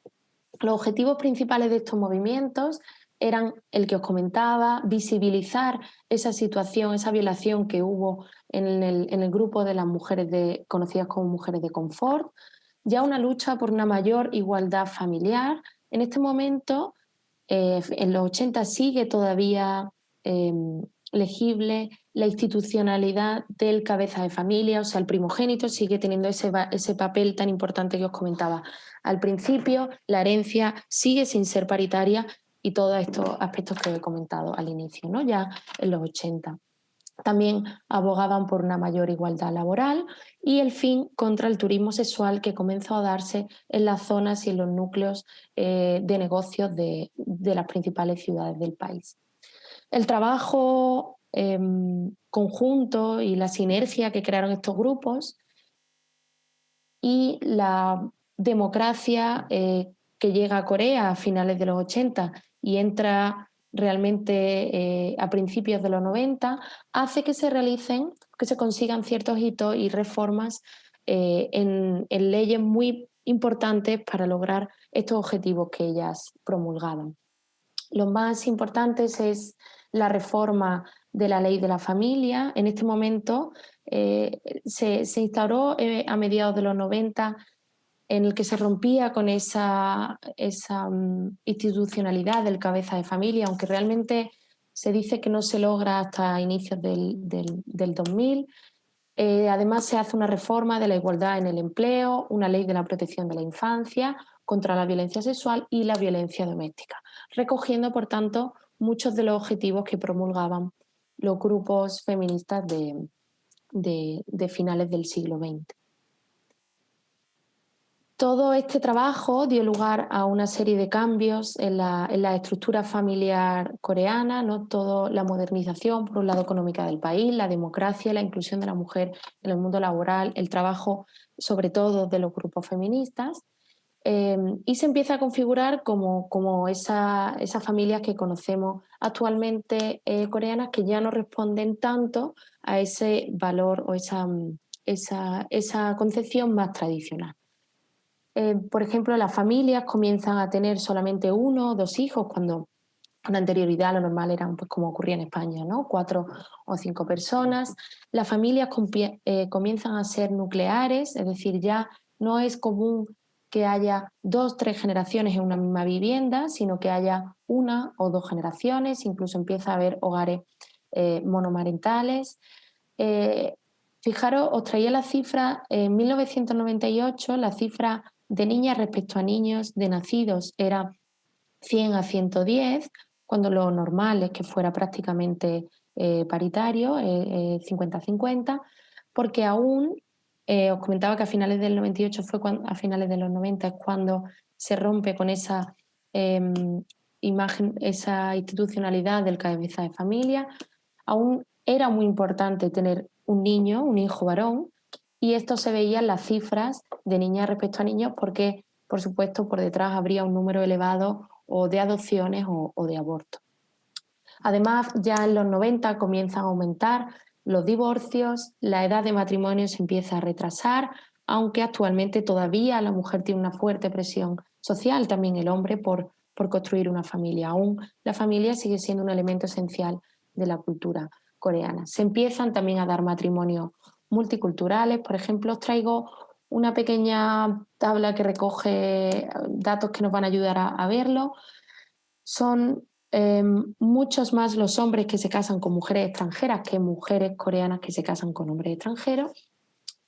S3: Los objetivos principales de estos movimientos eran el que os comentaba: visibilizar esa situación, esa violación que hubo en el grupo de las mujeres conocidas como mujeres de confort, ya una lucha por una mayor igualdad familiar. En este momento, en los 80, sigue todavía legible la institucionalidad del cabeza de familia, o sea, el primogénito sigue teniendo ese papel tan importante que os comentaba al principio. La herencia sigue sin ser paritaria, y todos estos aspectos que he comentado al inicio, ¿no? Ya en los 80. También abogaban por una mayor igualdad laboral y el fin contra el turismo sexual, que comenzó a darse en las zonas y en los núcleos de negocios de las principales ciudades del país. El trabajo conjunto y la sinergia que crearon estos grupos y la democracia que llega a Corea a finales de los 80 y entra realmente a principios de los 90, hace que se consigan ciertos hitos y reformas en leyes muy importantes para lograr estos objetivos que ellas promulgaban. Los más importantes es la reforma de la ley de la familia. En este momento se instauró a mediados de los 90 en el que se rompía con esa institucionalidad del cabeza de familia, aunque realmente se dice que no se logra hasta inicios del 2000. Además, se hace una reforma de la igualdad en el empleo, una ley de la protección de la infancia contra la violencia sexual y la violencia doméstica, recogiendo, por tanto, muchos de los objetivos que promulgaban los grupos feministas de finales del siglo XX. Todo este trabajo dio lugar a una serie de cambios en la estructura familiar coreana, ¿no? Toda la modernización, por un lado, económica del país, la democracia, la inclusión de la mujer en el mundo laboral, el trabajo, sobre todo, de los grupos feministas, y se empieza a configurar como esas familias que conocemos actualmente coreanas, que ya no responden tanto a ese valor o esa concepción más tradicional. Por ejemplo, las familias comienzan a tener solamente 1 o 2 hijos, cuando con anterioridad lo normal eran, pues, como ocurría en España, ¿no? 4 o 5 personas. Las familias comienzan a ser nucleares, es decir, ya no es común que haya 2 o 3 generaciones en una misma vivienda, sino que haya 1 o 2 generaciones, incluso empieza a haber hogares monomarentales. Fijaros, os traía la cifra, en 1998 la cifra de niñas respecto a niños de nacidos era 100 a 110, cuando lo normal es que fuera prácticamente paritario, 50-50, porque aún, os comentaba que a finales del 98 a finales de los 90 es cuando se rompe con esa imagen, esa institucionalidad del cabeza de familia. Aún era muy importante tener un niño, un hijo varón, y esto se veía en las cifras de niñas respecto a niños porque, por supuesto, por detrás habría un número elevado o de adopciones o de abortos. Además, ya en los 90 comienzan a aumentar los divorcios, la edad de matrimonio se empieza a retrasar, aunque actualmente todavía la mujer tiene una fuerte presión social, también el hombre, por construir una familia. Aún la familia sigue siendo un elemento esencial de la cultura coreana. Se empiezan también a dar matrimonios multiculturales. Por ejemplo, os traigo una pequeña tabla que recoge datos que nos van a ayudar a verlo. Son muchos más los hombres que se casan con mujeres extranjeras que mujeres coreanas que se casan con hombres extranjeros.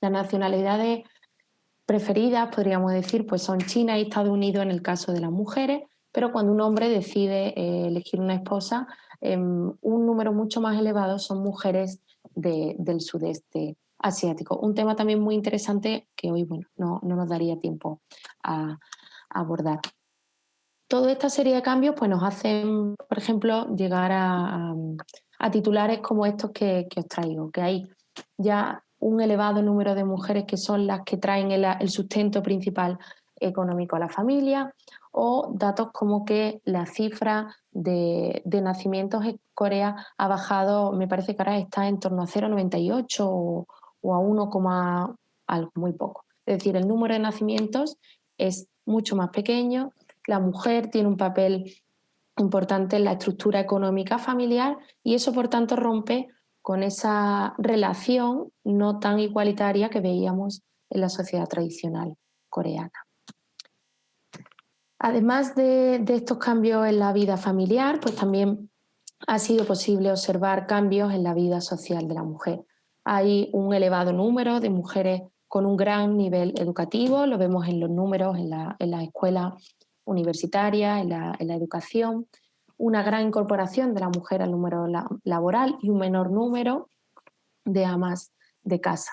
S3: Las nacionalidades preferidas, podríamos decir, pues son China y Estados Unidos en el caso de las mujeres, pero cuando un hombre decide elegir una esposa, un número mucho más elevado son mujeres del sudeste asiático. Un tema también muy interesante que hoy, bueno, no nos daría tiempo a abordar. Toda esta serie de cambios, pues, nos hacen, por ejemplo, llegar a titulares como estos que os traigo, que hay ya un elevado número de mujeres que son las que traen el sustento principal económico a la familia, o datos como que la cifra de nacimientos en Corea ha bajado, me parece que ahora está en torno a 0,98 o a 1, algo, muy poco. Es decir, el número de nacimientos es mucho más pequeño. La mujer tiene un papel importante en la estructura económica familiar y eso, por tanto, rompe con esa relación no tan igualitaria que veíamos en la sociedad tradicional coreana. Además de estos cambios en la vida familiar, pues también ha sido posible observar cambios en la vida social de la mujer. Hay un elevado número de mujeres con un gran nivel educativo, lo vemos en los números en la escuela universitaria, en la educación, una gran incorporación de la mujer al número laboral y un menor número de amas de casa,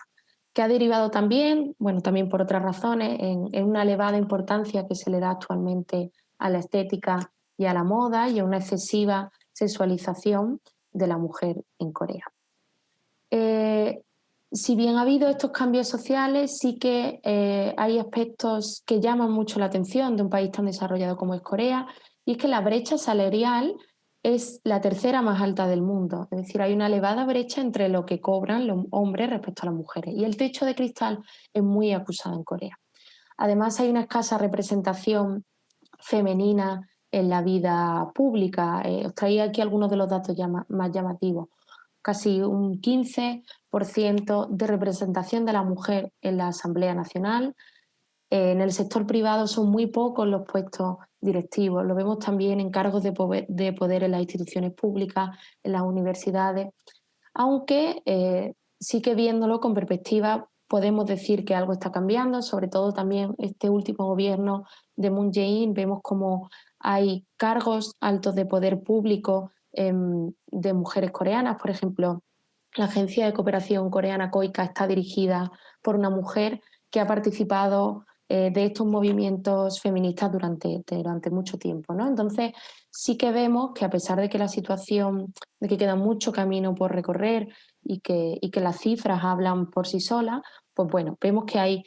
S3: que ha derivado también, bueno, también por otras razones, en una elevada importancia que se le da actualmente a la estética y a la moda y a una excesiva sexualización de la mujer en Corea. Si bien ha habido estos cambios sociales, sí que hay aspectos que llaman mucho la atención de un país tan desarrollado como es Corea, y es que la brecha salarial es la tercera más alta del mundo. Es decir, hay una elevada brecha entre lo que cobran los hombres respecto a las mujeres. Y el techo de cristal es muy acusado en Corea. Además, hay una escasa representación femenina en la vida pública. Os traía aquí algunos de los datos más llamativos. Casi un 15% de representación de la mujer en la Asamblea Nacional, En el sector privado son muy pocos los puestos directivos. Lo vemos también en cargos de poder en las instituciones públicas, en las universidades, aunque sí que viéndolo con perspectiva podemos decir que algo está cambiando, sobre todo también este último gobierno de Moon Jae-in, vemos como hay cargos altos de poder público de mujeres coreanas. Por ejemplo, la Agencia de Cooperación Coreana KOICA está dirigida por una mujer que ha participado de estos movimientos feministas durante mucho tiempo, ¿no? Entonces, sí que vemos que a pesar de que la situación, de que queda mucho camino por recorrer y que las cifras hablan por sí solas, pues bueno, vemos que hay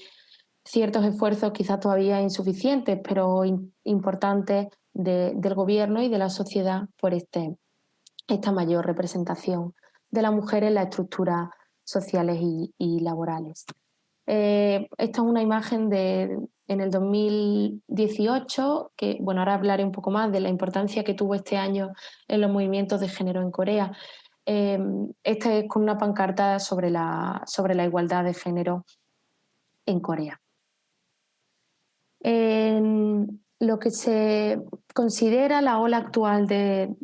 S3: ciertos esfuerzos quizás todavía insuficientes, pero importantes del gobierno y de la sociedad por esta mayor representación de la mujer en las estructuras sociales y laborales. Esta es una imagen en el 2018, que bueno, ahora hablaré un poco más de la importancia que tuvo este año en los movimientos de género en Corea. Esta es con una pancarta sobre la igualdad de género en Corea. En lo que se considera la ola actual de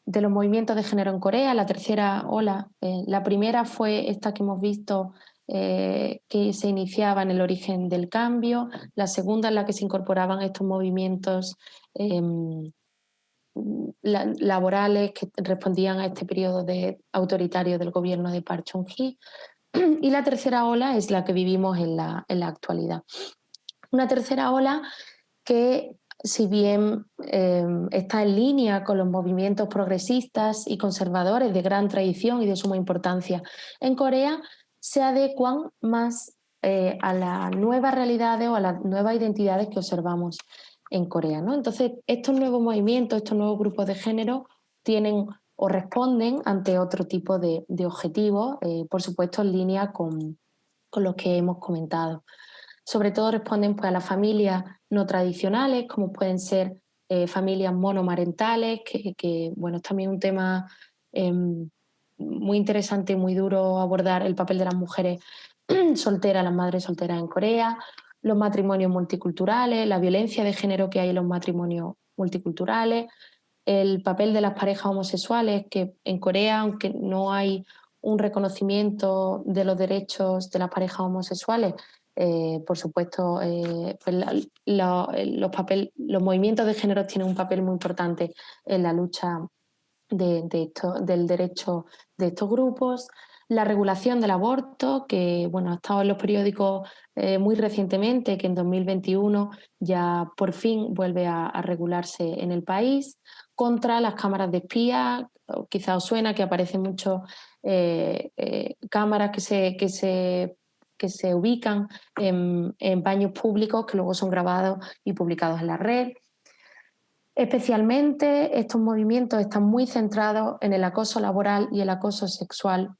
S3: los movimientos de género en Corea, la tercera ola, la primera fue esta que hemos visto que se iniciaba en el origen del cambio, la segunda en la que se incorporaban estos movimientos laborales que respondían a este periodo autoritario del gobierno de Park Chung-hee, y la tercera ola es la que vivimos en la actualidad. Una tercera ola que, si bien está en línea con los movimientos progresistas y conservadores de gran tradición y de suma importancia en Corea, se adecuan más a las nuevas realidades o a las nuevas identidades que observamos en Corea, ¿no? Entonces, estos nuevos movimientos, estos nuevos grupos de género tienen o responden ante otro tipo de objetivos, por supuesto en línea con los que hemos comentado. Sobre todo responden pues, a las familias no tradicionales, como pueden ser familias monomarentales, que bueno, es también un tema muy interesante y muy duro abordar el papel de las mujeres solteras, las madres solteras en Corea, los matrimonios multiculturales, la violencia de género que hay en los matrimonios multiculturales, el papel de las parejas homosexuales, que en Corea, aunque no hay un reconocimiento de los derechos de las parejas homosexuales, por supuesto, pues los movimientos de género tienen un papel muy importante en la lucha del derecho de estos grupos. La regulación del aborto, que bueno, ha estado en los periódicos muy recientemente, que en 2021 ya por fin vuelve a regularse en el país. Contra las cámaras de espía, quizá os suena que aparecen muchas cámaras que se ubican en baños públicos que luego son grabados y publicados en la red. Especialmente estos movimientos están muy centrados en el acoso laboral y el acoso sexual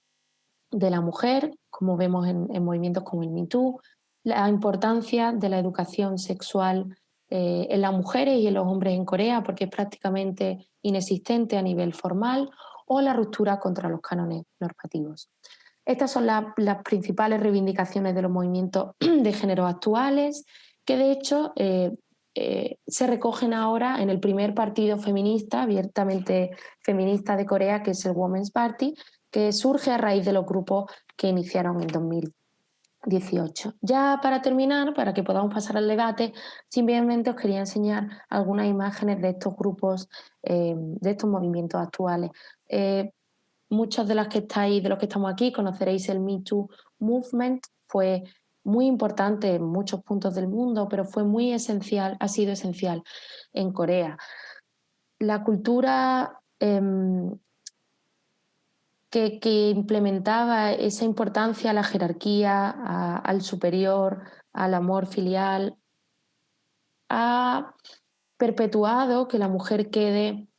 S3: de la mujer, como vemos en movimientos como el Me Too, la importancia de la educación sexual en las mujeres y en los hombres en Corea, porque es prácticamente inexistente a nivel formal, o la ruptura contra los cánones normativos. Estas son las principales reivindicaciones de los movimientos de género actuales, que de hecho se recogen ahora en el primer partido feminista, abiertamente feminista de Corea, que es el Women's Party, que surge a raíz de los grupos que iniciaron en 2018. Ya para terminar, para que podamos pasar al debate, simplemente os quería enseñar algunas imágenes de estos grupos, de estos movimientos actuales. Muchos de los que estamos aquí, conoceréis el Me Too Movement, fue muy importante en muchos puntos del mundo, pero fue muy esencial, ha sido esencial en Corea. La cultura que implementaba esa importancia a la jerarquía, al superior, al amor filial, ha perpetuado que la mujer quede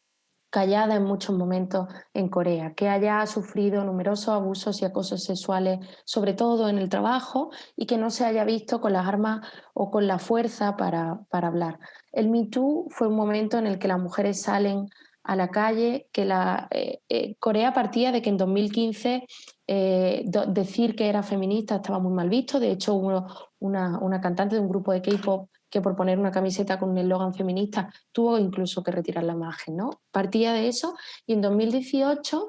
S3: callada en muchos momentos en Corea, que haya sufrido numerosos abusos y acosos sexuales, sobre todo en el trabajo, y que no se haya visto con las armas o con la fuerza para hablar. El Me Too fue un momento en el que las mujeres salen a la calle, que Corea partía de que en 2015 decir que era feminista estaba muy mal visto. De hecho, hubo una cantante de un grupo de K-pop que por poner una camiseta con un eslogan feminista tuvo incluso que retirar la imagen, ¿no? Partía de eso y en 2018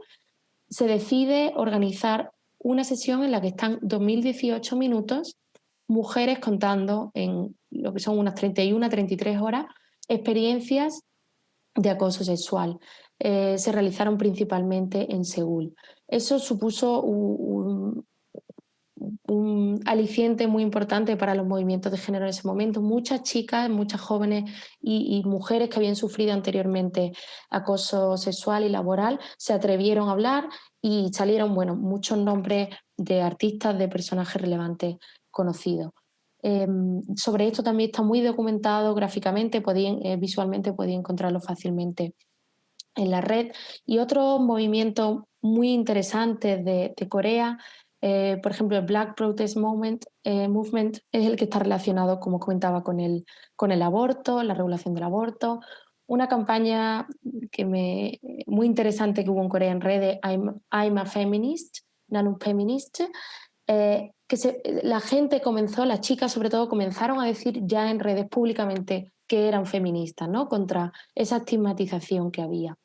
S3: se decide organizar una sesión en la que están 2018 minutos mujeres contando en lo que son unas 31 a 33 horas experiencias de acoso sexual. Se realizaron principalmente en Seúl. Eso supuso un aliciente muy importante para los movimientos de género en ese momento. Muchas chicas, muchas jóvenes y mujeres que habían sufrido anteriormente acoso sexual y laboral se atrevieron a hablar y salieron, bueno, muchos nombres de artistas, de personajes relevantes conocidos. Sobre esto también está muy documentado gráficamente, visualmente podéis encontrarlo fácilmente en la red. Y otro movimiento muy interesante de Corea, por ejemplo, el Black Protest Movement es el que está relacionado, como comentaba, con el aborto, la regulación del aborto. Una campaña muy interesante que hubo en Corea en redes, I'm a Feminist, Nanun Feminist, la gente comenzó, las chicas sobre todo, comenzaron a decir ya en redes públicamente que eran feministas, ¿no? Contra esa estigmatización que había.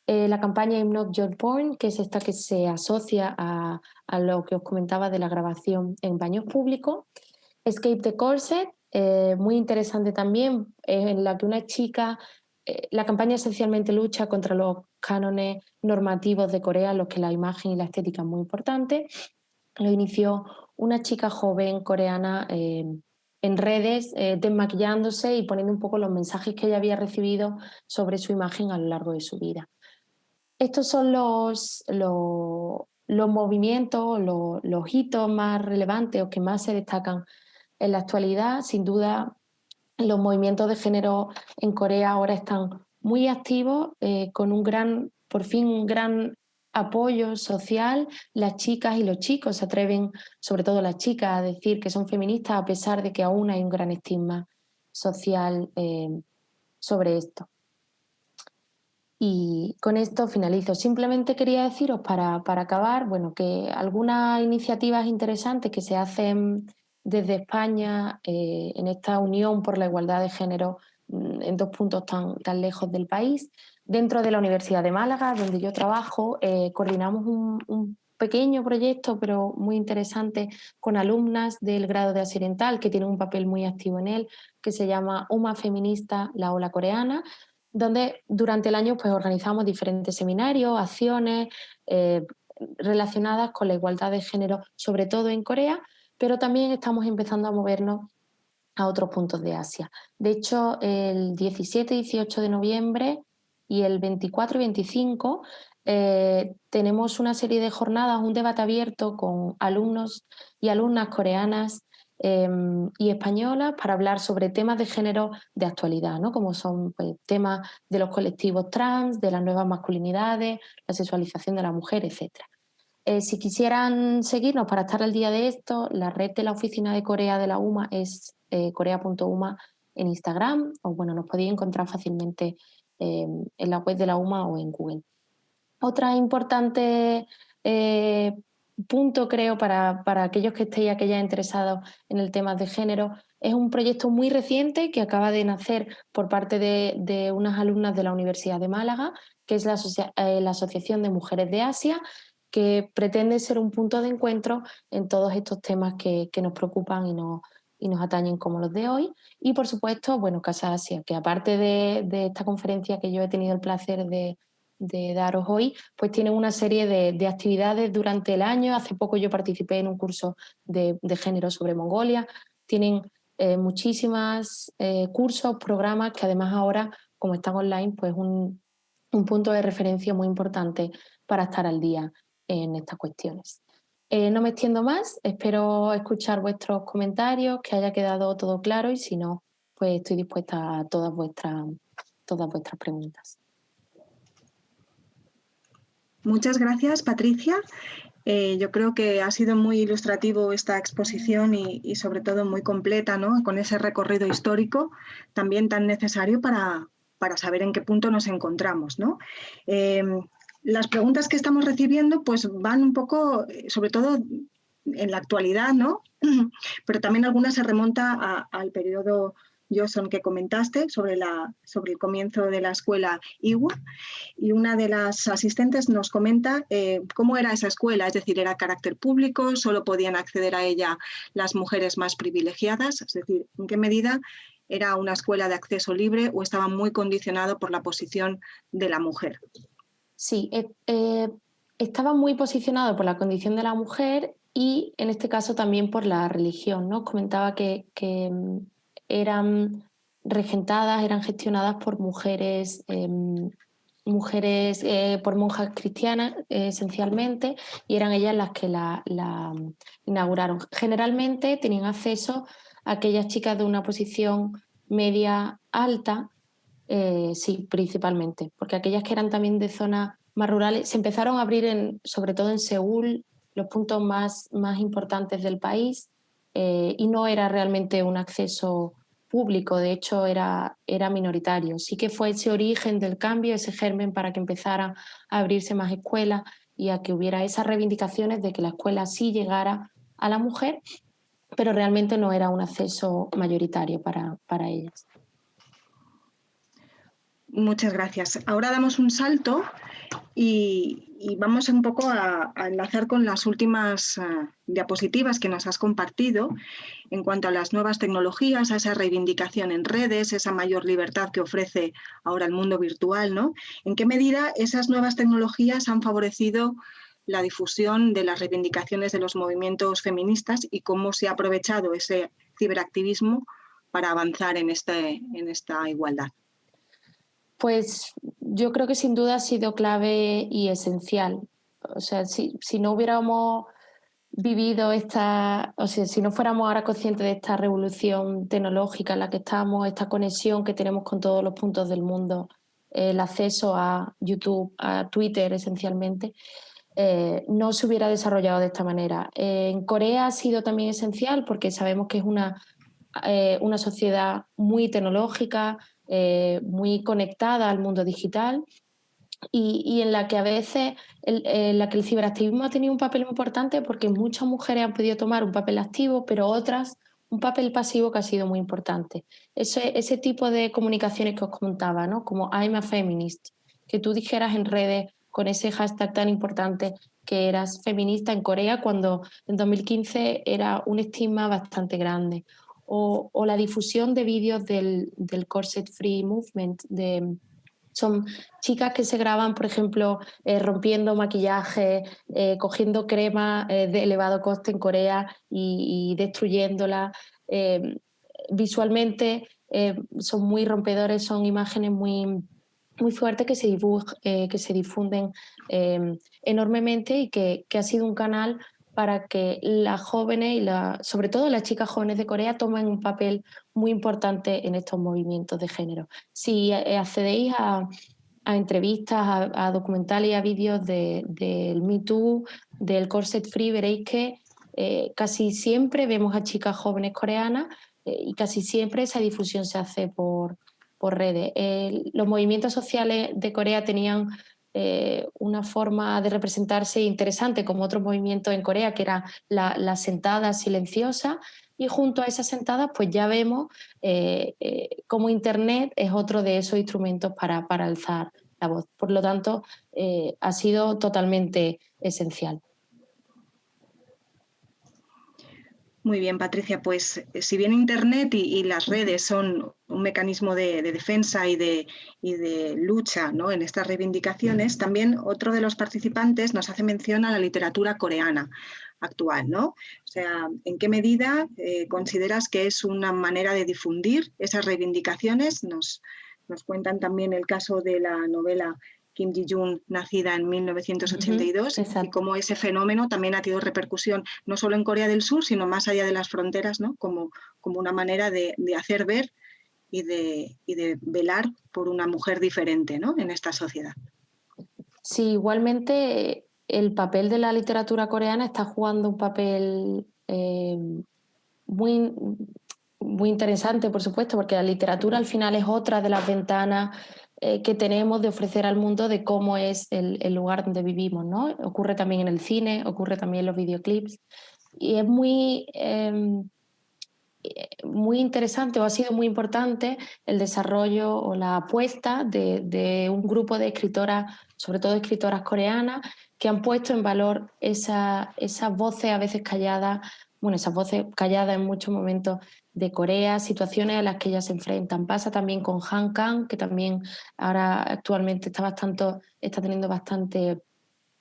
S3: La campaña I'm Not Your Porn, que es esta que se asocia a lo que os comentaba de la grabación en baños públicos. Escape the Corset, muy interesante también, en la que una chica, la campaña esencialmente lucha contra los cánones normativos de Corea, en los que la imagen y la estética es muy importante. Lo inició una chica joven coreana en redes, desmaquillándose y poniendo un poco los mensajes que ella había recibido sobre su imagen a lo largo de su vida. Estos son los movimientos, los hitos más relevantes o que más se destacan en la actualidad. Sin duda, los movimientos de género en Corea ahora están muy activos, con por fin un gran apoyo social. Las chicas y los chicos se atreven, sobre todo las chicas, a decir que son feministas a pesar de que aún hay un gran estigma social sobre esto. Y con esto finalizo. Simplemente quería deciros para acabar, bueno, que algunas iniciativas interesantes que se hacen desde España en esta unión por la igualdad de género en dos puntos tan lejos del país. Dentro de la Universidad de Málaga, donde yo trabajo, coordinamos un pequeño proyecto, pero muy interesante, con alumnas del grado de Asia Oriental, que tienen un papel muy activo en él, que se llama Uma Feminista, la ola coreana, donde durante el año pues, organizamos diferentes seminarios, acciones relacionadas con la igualdad de género, sobre todo en Corea, pero también estamos empezando a movernos a otros puntos de Asia. De hecho, el 17 y 18 de noviembre y el 24 y 25 tenemos una serie de jornadas, un debate abierto con alumnos y alumnas coreanas y españolas para hablar sobre temas de género de actualidad, ¿no? Como son pues, temas de los colectivos trans, de las nuevas masculinidades, la sexualización de la mujer, etc. Si quisieran seguirnos para estar al día de esto, la red de la oficina de Corea de la UMA es corea.uma en Instagram, o bueno, nos podéis encontrar fácilmente en la web de la UMA o en Google. Otra importante punto, creo, para aquellos que estéis aquellas interesados en el tema de género, es un proyecto muy reciente que acaba de nacer por parte de unas alumnas de la Universidad de Málaga, que es la Asociación de Mujeres de Asia, que pretende ser un punto de encuentro en todos estos temas que nos preocupan y nos atañen como los de hoy. Y, por supuesto, bueno, Casa Asia, que aparte de esta conferencia que yo he tenido el placer de daros hoy, pues tienen una serie de actividades durante el año. Hace poco yo participé en un curso de género sobre Mongolia. Tienen muchísimos cursos, programas que además ahora, como están online, pues un punto de referencia muy importante para estar al día en estas cuestiones. No me extiendo más, espero escuchar vuestros comentarios, que haya quedado todo claro y si no, pues estoy dispuesta a todas vuestras preguntas.
S1: Muchas gracias, Patricia. Yo creo que ha sido muy ilustrativo esta exposición y sobre todo muy completa, ¿no? Con ese recorrido histórico también tan necesario para saber en qué punto nos encontramos, ¿no? las preguntas que estamos recibiendo pues van un poco, sobre todo en la actualidad, ¿no? Pero también algunas se remonta al periodo Johnson que comentaste sobre el comienzo de la escuela IWA, y una de las asistentes nos comenta cómo era esa escuela, es decir, era carácter público, solo podían acceder a ella las mujeres más privilegiadas, es decir, en qué medida era una escuela de acceso libre o estaba muy condicionado por la posición de la mujer.
S3: Sí, estaba muy posicionado por la condición de la mujer y en este caso también por la religión, ¿no? Comentaba que eran regentadas, eran gestionadas por mujeres, por monjas cristianas esencialmente, y eran ellas las que la inauguraron. Generalmente tenían acceso a aquellas chicas de una posición media alta, sí, principalmente, porque aquellas que eran también de zonas más rurales se empezaron a abrir, sobre todo en Seúl, los puntos más importantes del país, y no era realmente un acceso público, de hecho era minoritario. Sí que fue ese origen del cambio, ese germen para que empezaran a abrirse más escuelas y a que hubiera esas reivindicaciones de que la escuela sí llegara a la mujer, pero realmente no era un acceso mayoritario para ellas.
S1: Muchas gracias. Ahora damos un salto y vamos un poco a enlazar con las últimas diapositivas que nos has compartido en cuanto a las nuevas tecnologías, a esa reivindicación en redes, esa mayor libertad que ofrece ahora el mundo virtual, ¿no? ¿En qué medida esas nuevas tecnologías han favorecido la difusión de las reivindicaciones de los movimientos feministas y cómo se ha aprovechado ese ciberactivismo para avanzar en esta igualdad?
S3: Pues yo creo que sin duda ha sido clave y esencial. O sea, si no hubiéramos vivido si no fuéramos ahora conscientes de esta revolución tecnológica en la que estamos, esta conexión que tenemos con todos los puntos del mundo, el acceso a YouTube, a Twitter esencialmente, no se hubiera desarrollado de esta manera. En Corea ha sido también esencial porque sabemos que es una sociedad muy tecnológica, muy conectada al mundo digital y en la que a veces en la que el ciberactivismo ha tenido un papel muy importante porque muchas mujeres han podido tomar un papel activo, pero otras un papel pasivo que ha sido muy importante. Ese tipo de comunicaciones que os comentaba, ¿no? Como I'm a feminist, que tú dijeras en redes con ese hashtag tan importante que eras feminista en Corea cuando en 2015 era un estigma bastante grande. O la difusión de vídeos del Corset Free Movement, son chicas que se graban, por ejemplo, rompiendo maquillaje, cogiendo crema de elevado coste en Corea y destruyéndola. Visualmente son muy rompedores, son imágenes muy fuertes que se difunden enormemente y que ha sido un canal para que las jóvenes y sobre todo las chicas jóvenes de Corea tomen un papel muy importante en estos movimientos de género. Si accedéis a entrevistas, a documentales y a vídeos del Me Too, del Corset Free, veréis que casi siempre vemos a chicas jóvenes coreanas y casi siempre esa difusión se hace por redes. Los movimientos sociales de Corea tenían una forma de representarse interesante, como otros movimientos en Corea, que era la sentada silenciosa, y junto a esas sentadas pues ya vemos cómo Internet es otro de esos instrumentos para alzar la voz. Por lo tanto, ha sido totalmente esencial.
S1: Muy bien, Patricia, pues si bien Internet y las redes son un mecanismo de defensa y de lucha, ¿no?, en estas reivindicaciones, también otro de los participantes nos hace mención a la literatura coreana actual, ¿no? O sea, ¿en qué medida consideras que es una manera de difundir esas reivindicaciones? Nos cuentan también el caso de la novela Kim Ji-yoon, nacida en 1982, y cómo ese fenómeno también ha tenido repercusión no solo en Corea del Sur, sino más allá de las fronteras, ¿no?, como una manera de hacer ver y de velar por una mujer diferente, ¿no?, en esta sociedad.
S3: Sí, igualmente el papel de la literatura coreana está jugando un papel muy interesante, por supuesto, porque la literatura al final es otra de las ventanas que tenemos de ofrecer al mundo de cómo es el lugar donde vivimos, ¿no? Ocurre también en el cine, ocurre también en los videoclips y es muy interesante o ha sido muy importante el desarrollo o la apuesta de un grupo de escritoras, sobre todo escritoras coreanas, que han puesto en valor esas voces a veces calladas, bueno, esas voces calladas en muchos momentos de Corea, situaciones a las que ellas se enfrentan. Pasa también con Han Kang, que también ahora actualmente está teniendo bastante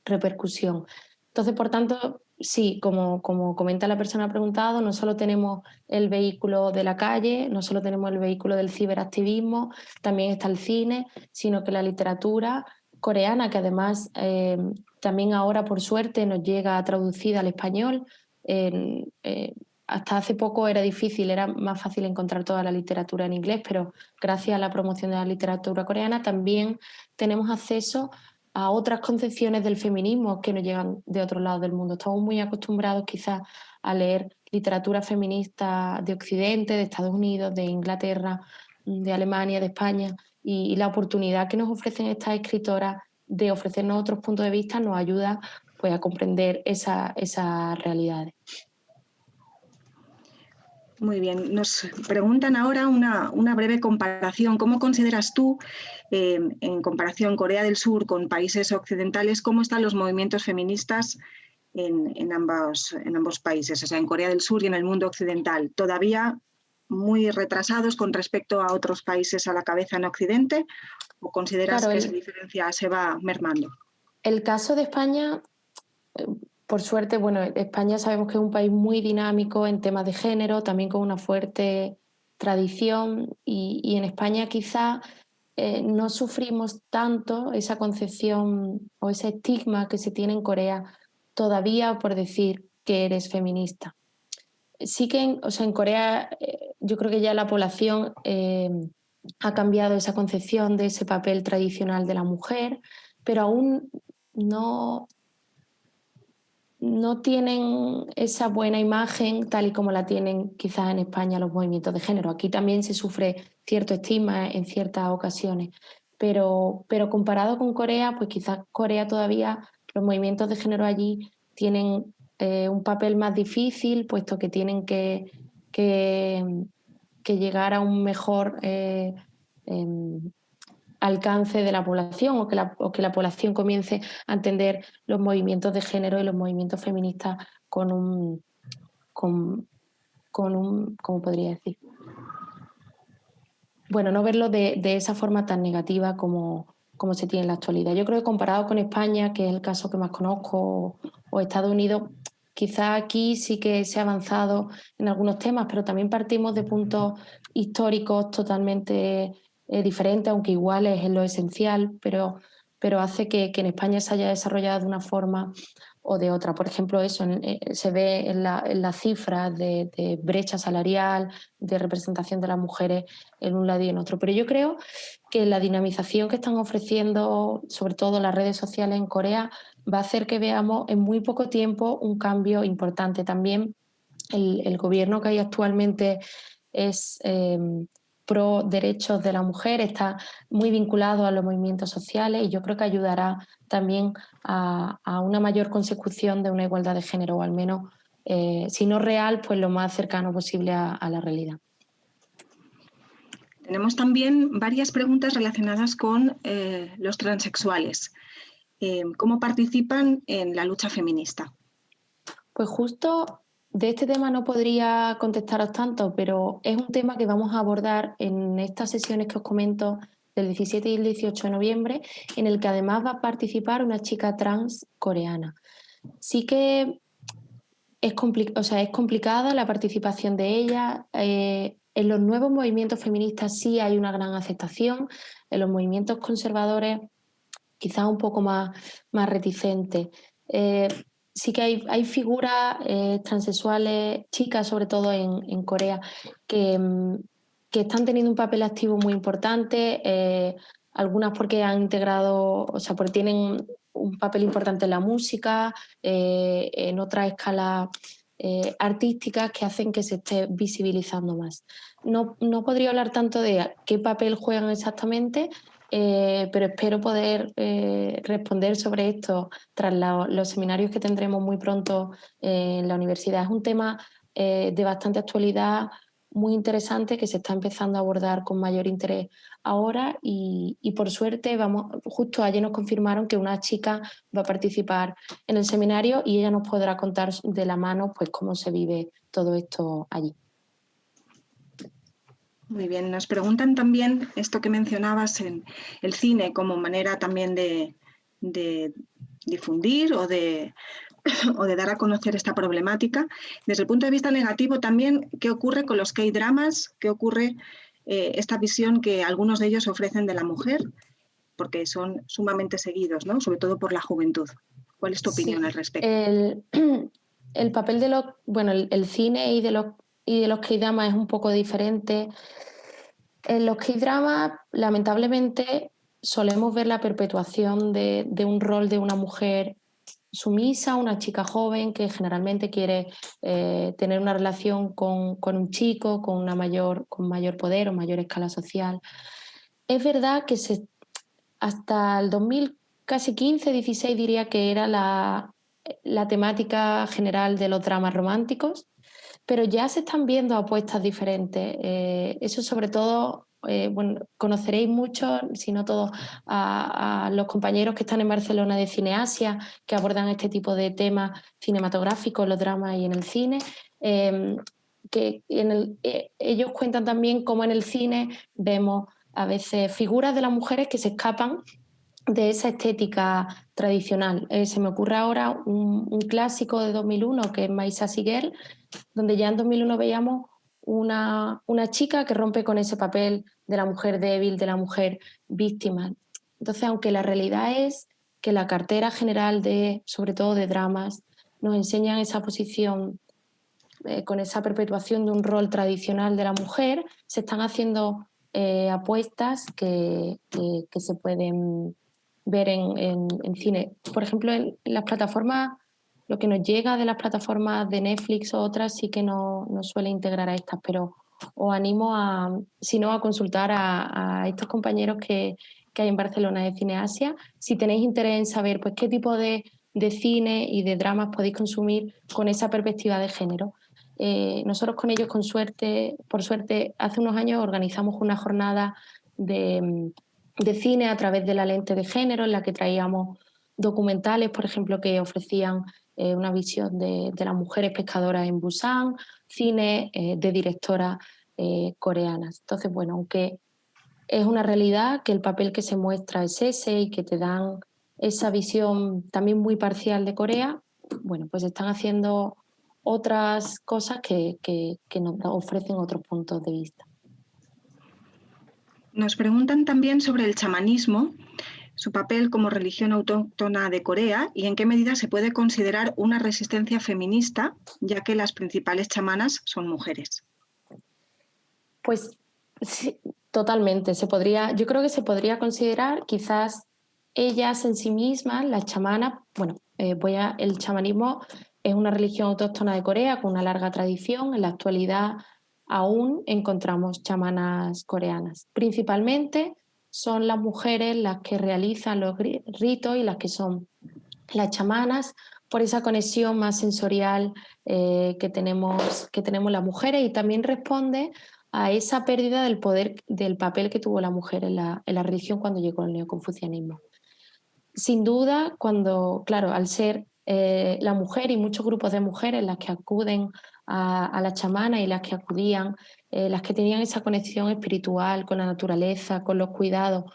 S3: repercusión. Entonces, por tanto, sí, como comenta la persona preguntado, no solo tenemos el vehículo de la calle, no solo tenemos el vehículo del ciberactivismo, también está el cine, sino que la literatura coreana, que además también ahora, por suerte, nos llega traducida al español. Hasta hace poco era difícil, era más fácil encontrar toda la literatura en inglés, pero gracias a la promoción de la literatura coreana también tenemos acceso a otras concepciones del feminismo que nos llegan de otros lados del mundo. Estamos muy acostumbrados quizás a leer literatura feminista de Occidente, de Estados Unidos, de Inglaterra, de Alemania, de España, y la oportunidad que nos ofrecen estas escritoras de ofrecernos otros puntos de vista nos ayuda, pues, a comprender esas realidades.
S1: Muy bien, nos preguntan ahora una breve comparación. ¿Cómo consideras tú, en comparación Corea del Sur con países occidentales, cómo están los movimientos feministas en ambos países, o sea, en Corea del Sur y en el mundo occidental? ¿Todavía muy retrasados con respecto a otros países a la cabeza en Occidente? ¿O consideras que esa diferencia se va mermando?
S3: El caso de España, por suerte, bueno, España sabemos que es un país muy dinámico en temas de género, también con una fuerte tradición, y en España quizá no sufrimos tanto esa concepción o ese estigma que se tiene en Corea todavía por decir que eres feminista. Sí que en Corea yo creo que ya la población ha cambiado esa concepción de ese papel tradicional de la mujer, pero aún no tienen esa buena imagen tal y como la tienen quizás en España los movimientos de género. Aquí también se sufre cierto estigma en ciertas ocasiones, pero comparado con Corea, pues quizás Corea todavía, los movimientos de género allí tienen un papel más difícil, puesto que tienen que llegar a un mejor alcance de la población, o que la población comience a entender los movimientos de género y los movimientos feministas con un ¿cómo podría decir? Bueno, no verlo de esa forma tan negativa como se tiene en la actualidad. Yo creo que comparado con España, que es el caso que más conozco, o Estados Unidos, quizá aquí sí que se ha avanzado en algunos temas, pero también partimos de puntos históricos totalmente diferentes, aunque iguales en lo esencial, pero hace que en España se haya desarrollado de una forma o de otra. Por ejemplo, eso se ve en las cifras de brecha salarial, de representación de las mujeres en un lado y en otro. Pero yo creo que la dinamización que están ofreciendo, sobre todo las redes sociales en Corea, va a hacer que veamos en muy poco tiempo un cambio importante. También el gobierno que hay actualmente es pro derechos de la mujer, está muy vinculado a los movimientos sociales, y yo creo que ayudará también a una mayor consecución de una igualdad de género, o al menos, si no real, pues lo más cercano posible a la realidad.
S1: Tenemos también varias preguntas relacionadas con los transexuales. ¿Cómo participan en la lucha feminista?
S3: Pues justo de este tema no podría contestaros tanto, pero es un tema que vamos a abordar en estas sesiones que os comento del 17 y el 18 de noviembre, en el que además va a participar una chica trans coreana. Sí que es complicada la participación de ella. En los nuevos movimientos feministas sí hay una gran aceptación, en los movimientos conservadores quizás un poco más reticentes. Sí que hay figuras transexuales, chicas sobre todo en Corea, que están teniendo un papel activo muy importante, algunas porque han integrado, porque tienen un papel importante en la música, en otras escalas artísticas que hacen que se esté visibilizando más. No podría hablar tanto de qué papel juegan exactamente, pero espero poder responder sobre esto tras los seminarios que tendremos muy pronto en la universidad. Es un tema de bastante actualidad, muy interesante, que se está empezando a abordar con mayor interés ahora y por suerte, justo ayer nos confirmaron que una chica va a participar en el seminario y ella nos podrá contar de la mano pues cómo se vive todo esto allí.
S1: Muy bien, nos preguntan también esto que mencionabas en el cine como manera también de difundir o de dar a conocer esta problemática. Desde el punto de vista negativo también, ¿qué ocurre con los K-dramas? ¿Qué ocurre esta visión que algunos de ellos ofrecen de la mujer? Porque son sumamente seguidos, ¿no? Sobre todo por la juventud. ¿Cuál es tu opinión al respecto?
S3: El papel de el cine y de los K-dramas es un poco diferente. En los K-dramas, lamentablemente, solemos ver la perpetuación de un rol de una mujer sumisa, una chica joven que generalmente quiere tener una relación con un chico con mayor poder o mayor escala social. Es verdad que hasta el 2015, 16 diría que era la temática general de los dramas románticos, pero ya se están viendo apuestas diferentes. Eso sobre todo, conoceréis mucho, si no todos, a los compañeros que están en Barcelona de Cineasia, que abordan este tipo de temas cinematográficos, los dramas y en el cine. Ellos cuentan también cómo en el cine vemos a veces figuras de las mujeres que se escapan de esa estética tradicional. Se me ocurre ahora un clásico de 2001 que es My Sassy Girl, donde ya en 2001 veíamos una chica que rompe con ese papel de la mujer débil, de la mujer víctima. Entonces, aunque la realidad es que la cartera general sobre todo de dramas, nos enseñan esa posición con esa perpetuación de un rol tradicional de la mujer, se están haciendo apuestas que se pueden ver en cine. Por ejemplo, en las plataformas, lo que nos llega de las plataformas de Netflix o otras sí que no suele integrar a estas, pero os animo a consultar a estos compañeros que hay en Barcelona de Cineasia, si tenéis interés en saber pues, qué tipo de cine y de dramas podéis consumir con esa perspectiva de género. Nosotros con ellos, por suerte, hace unos años organizamos una jornada de cine a través de la lente de género, en la que traíamos documentales, por ejemplo, que ofrecían una visión de las mujeres pescadoras en Busan, cine de directoras coreanas. Entonces, bueno, aunque es una realidad que el papel que se muestra es ese y que te dan esa visión también muy parcial de Corea, bueno, pues están haciendo otras cosas que nos ofrecen otros puntos de vista.
S1: Nos preguntan también sobre el chamanismo, su papel como religión autóctona de Corea y en qué medida se puede considerar una resistencia feminista, ya que las principales chamanas son mujeres.
S3: Pues sí, totalmente. Yo creo que se podría considerar quizás ellas en sí mismas, las chamanas, el chamanismo es una religión autóctona de Corea con una larga tradición. En la actualidad aún encontramos chamanas coreanas. Principalmente son las mujeres las que realizan los ritos y las que son las chamanas por esa conexión más sensorial que tenemos las mujeres, y también responde a esa pérdida del poder, del papel que tuvo la mujer en la religión cuando llegó el neoconfucianismo. Sin duda, al ser la mujer y muchos grupos de mujeres las que acuden a la chamana y las que acudían, las que tenían esa conexión espiritual con la naturaleza, con los cuidados,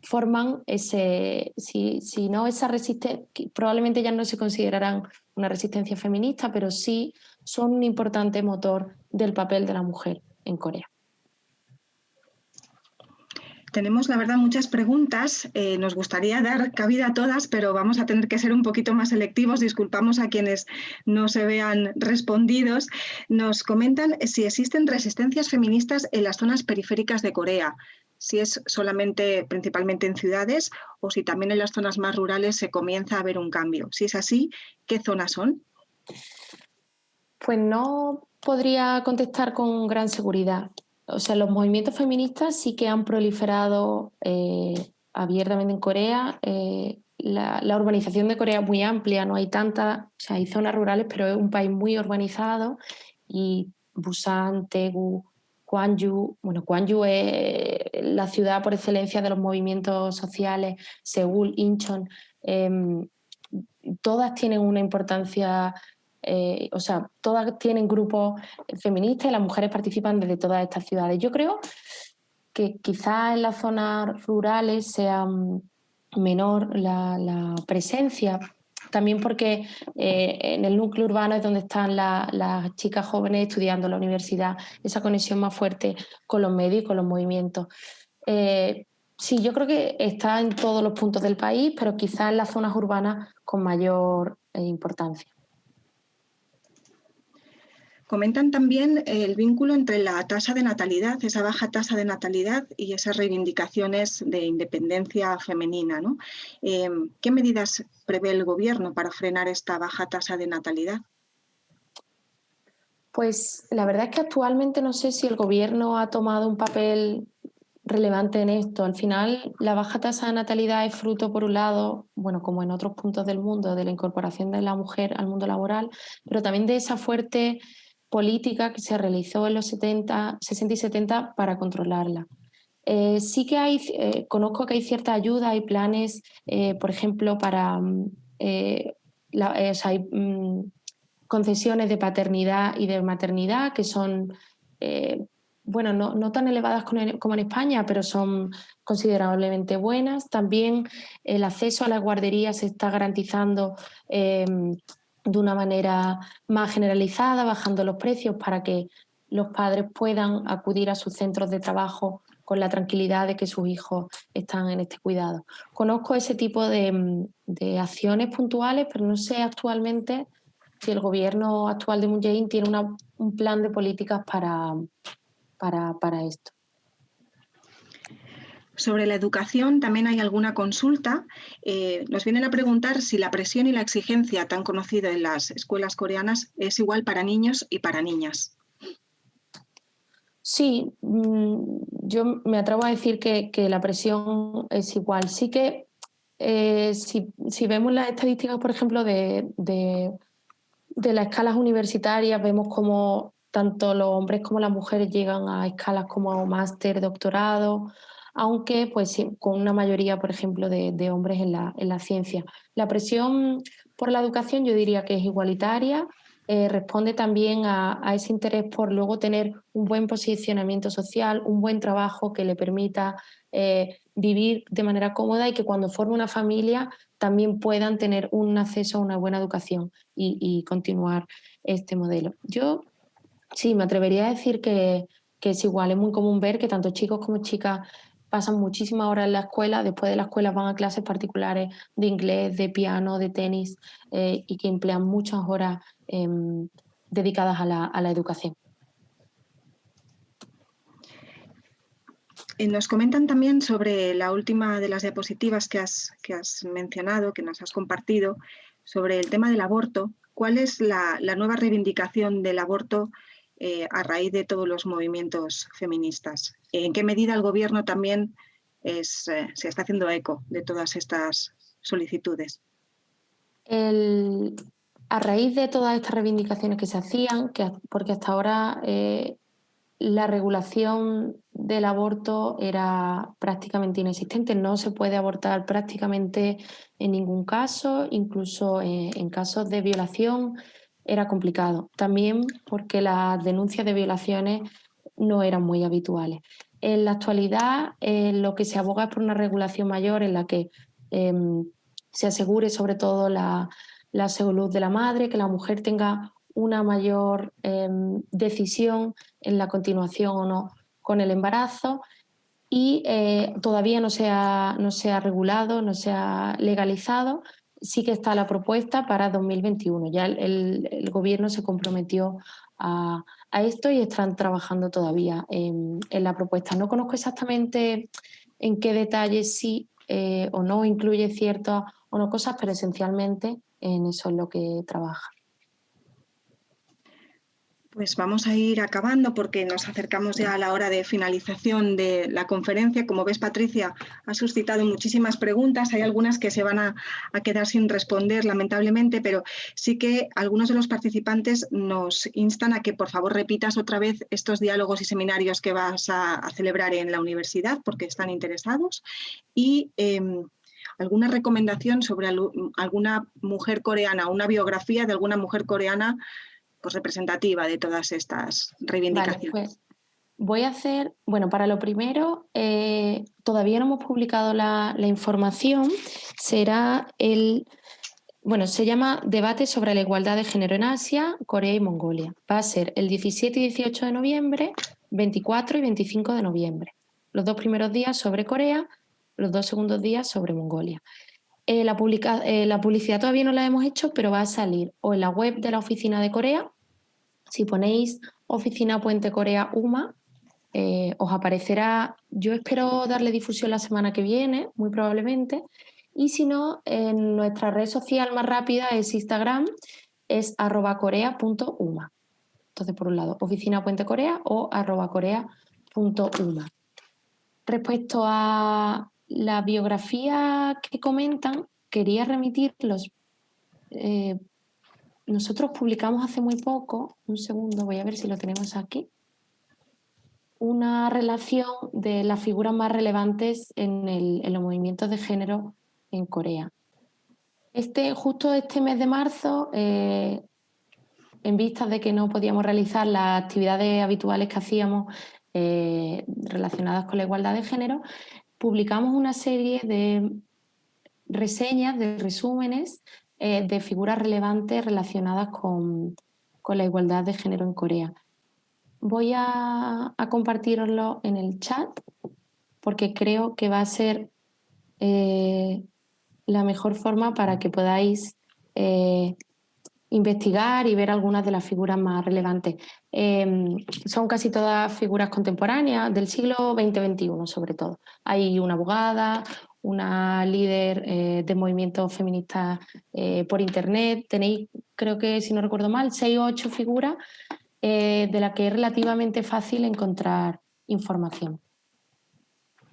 S3: forman si no esa resistencia, probablemente ya no se considerarán una resistencia feminista, pero sí son un importante motor del papel de la mujer en Corea.
S1: Tenemos, la verdad, muchas preguntas. Nos gustaría dar cabida a todas, pero vamos a tener que ser un poquito más selectivos. Disculpamos a quienes no se vean respondidos. Nos comentan si existen resistencias feministas en las zonas periféricas de Corea, si es principalmente en ciudades, o si también en las zonas más rurales se comienza a ver un cambio. Si es así, ¿qué zonas son?
S3: Pues no podría contestar con gran seguridad. o sea, los movimientos feministas sí que han proliferado abiertamente en Corea. La urbanización de Corea es muy amplia, no hay tantas, o sea, hay zonas rurales, pero es un país muy urbanizado y Busan, Daegu, Gwangju, bueno, Gwangju es la ciudad por excelencia de los movimientos sociales, Seúl, Incheon, todas tienen una importancia, o sea, todas tienen grupos feministas y las mujeres participan desde todas estas ciudades. Yo creo que quizás en las zonas rurales sea menor la presencia, también porque en el núcleo urbano es donde están las chicas jóvenes estudiando en la universidad, esa conexión más fuerte con los medios y con los movimientos. Sí, yo creo que está en todos los puntos del país, pero quizás en las zonas urbanas con mayor importancia.
S1: Comentan también el vínculo entre la tasa de natalidad, esa baja tasa de natalidad y esas reivindicaciones de independencia femenina, ¿no? ¿Qué medidas prevé el Gobierno para frenar esta baja tasa de natalidad?
S3: Pues la verdad es que actualmente no sé si el Gobierno ha tomado un papel relevante en esto. Al final, la baja tasa de natalidad es fruto, por un lado, bueno, como en otros puntos del mundo, de la incorporación de la mujer al mundo laboral, pero también de esa fuerte política que se realizó en los 60 y 70 para controlarla. Sí que conozco que hay cierta ayuda, hay planes, por ejemplo, para o sea, hay concesiones de paternidad y de maternidad que son, bueno, no tan elevadas como en España, pero son considerablemente buenas. También el acceso a las guarderías se está garantizando de una manera más generalizada, bajando los precios para que los padres puedan acudir a sus centros de trabajo con la tranquilidad de que sus hijos están en este cuidado. Conozco ese tipo de acciones puntuales, pero no sé actualmente si el gobierno actual de Moon Jae-in tiene un plan de políticas para esto.
S1: Sobre la educación también hay alguna consulta. Nos vienen a preguntar si la presión y la exigencia tan conocida en las escuelas coreanas es igual para niños y para niñas.
S3: Sí, yo me atrevo a decir que la presión es igual. Sí que si vemos las estadísticas, por ejemplo, de las escalas universitarias, vemos como tanto los hombres como las mujeres llegan a escalas como máster, doctorado, aunque pues sí, con una mayoría, por ejemplo, de hombres en la ciencia. La presión por la educación yo diría que es igualitaria, responde también a ese interés por luego tener un buen posicionamiento social, un buen trabajo que le permita vivir de manera cómoda y que cuando forme una familia también puedan tener un acceso a una buena educación y continuar este modelo. Yo sí, me atrevería a decir que es igual. Es muy común ver que tanto chicos como chicas pasan muchísimas horas en la escuela, después de la escuela van a clases particulares de inglés, de piano, de tenis y que emplean muchas horas dedicadas a la educación.
S1: Nos comentan también sobre la última de las diapositivas que has mencionado, que nos has compartido, sobre el tema del aborto. ¿Cuál es la nueva reivindicación del aborto a raíz de todos los movimientos feministas? ¿En qué medida el Gobierno también se está haciendo eco de todas estas solicitudes?
S3: A raíz de todas estas reivindicaciones que se hacían, porque hasta ahora la regulación del aborto era prácticamente inexistente, no se puede abortar prácticamente en ningún caso, incluso en casos de violación era complicado, también porque las denuncias de violaciones no eran muy habituales. En la actualidad lo que se aboga es por una regulación mayor en la que se asegure sobre todo la salud de la madre, que la mujer tenga una mayor decisión en la continuación o no con el embarazo y todavía no se ha regulado, no se ha legalizado. Sí que está la propuesta para 2021. Ya el Gobierno se comprometió a esto y están trabajando todavía en la propuesta. No conozco exactamente en qué detalles sí o no incluye ciertas o no cosas, pero esencialmente en eso es lo que trabaja.
S1: Pues vamos a ir acabando porque nos acercamos ya a la hora de finalización de la conferencia. Como ves, Patricia, ha suscitado muchísimas preguntas. Hay algunas que se van a quedar sin responder, lamentablemente, pero sí que algunos de los participantes nos instan a que por favor repitas otra vez estos diálogos y seminarios que vas a celebrar en la universidad porque están interesados. Y alguna recomendación sobre alguna mujer coreana, una biografía de alguna mujer coreana pues representativa de todas estas reivindicaciones.
S3: Vale, pues voy a hacer, bueno, para lo primero, todavía no hemos publicado la información, será se llama Debate sobre la igualdad de género en Asia, Corea y Mongolia. Va a ser el 17 y 18 de noviembre, 24 y 25 de noviembre. Los 2 primeros días sobre Corea, los 2 segundos días sobre Mongolia. La publicidad todavía no la hemos hecho, pero va a salir o en la web de la Oficina de Corea. Si ponéis Oficina Puente Corea UMA, os aparecerá. Yo espero darle difusión la semana que viene, muy probablemente. Y si no, en nuestra red social más rápida es Instagram, es @corea.uma. Entonces, por un lado, Oficina Puente Corea o @corea.uma. Respecto a la biografía que comentan, quería remitirlos. Nosotros publicamos hace muy poco, un segundo, voy a ver si lo tenemos aquí, una relación de las figuras más relevantes en los movimientos de género en Corea. Justo este mes de marzo, en vistas de que no podíamos realizar las actividades habituales que hacíamos relacionadas con la igualdad de género, publicamos una serie de reseñas, de resúmenes de figuras relevantes relacionadas con la igualdad de género en Corea. Voy a compartiroslo en el chat porque creo que va a ser la mejor forma para que podáis investigar y ver algunas de las figuras más relevantes. Son casi todas figuras contemporáneas del siglo XX-XXI, sobre todo. Hay una abogada, una líder de movimientos feministas por internet. Tenéis, creo que si no recuerdo mal, 6 o 8 figuras de las que es relativamente fácil encontrar información.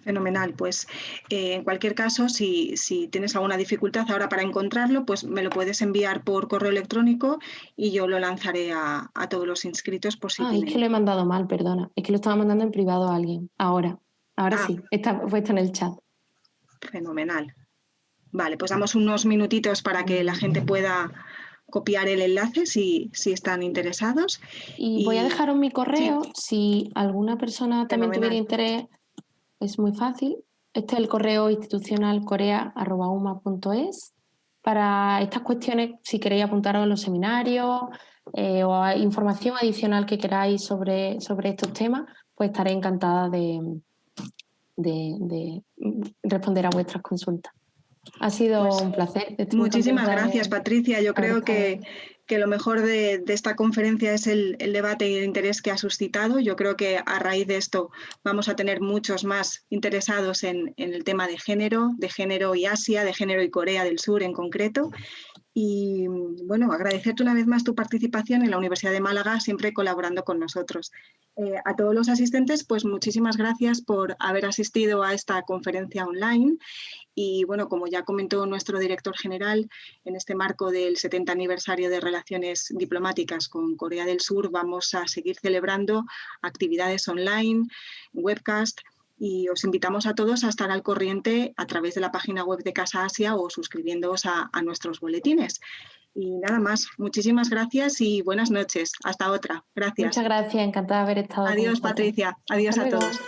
S1: Fenomenal, pues en cualquier caso, si tienes alguna dificultad ahora para encontrarlo, pues me lo puedes enviar por correo electrónico y yo lo lanzaré a todos los inscritos por si tienen.
S3: Es que lo he mandado mal, perdona. Es que lo estaba mandando en privado a alguien. Ahora sí, está puesto en el chat.
S1: Fenomenal. Vale, pues damos unos minutitos para que la gente pueda copiar el enlace si están interesados.
S3: Y voy a dejaros mi correo, si alguna persona también tuviera interés. Es muy fácil. Este es el correo institucional corea@uma.es. Para estas cuestiones, si queréis apuntaros a los seminarios o a información adicional que queráis sobre estos temas, pues estaré encantada de responder a vuestras consultas. Ha sido un placer.
S1: Muchísimas gracias, Patricia. Yo creo que lo mejor de esta conferencia es el debate y el interés que ha suscitado. Yo creo que a raíz de esto vamos a tener muchos más interesados en el tema de género y Asia, de género y Corea del Sur en concreto. Y bueno, agradecerte una vez más tu participación en la Universidad de Málaga, siempre colaborando con nosotros. A todos los asistentes, pues muchísimas gracias por haber asistido a esta conferencia online. Y bueno, como ya comentó nuestro director general, en este marco del 70 aniversario de relaciones diplomáticas con Corea del Sur, vamos a seguir celebrando actividades online, webcast, y os invitamos a todos a estar al corriente a través de la página web de Casa Asia o suscribiéndoos a nuestros boletines. Y nada más, muchísimas gracias y buenas noches. Hasta otra. Gracias.
S3: Muchas gracias, encantada de haber estado.
S1: Adiós, Patricia. Adiós a todos.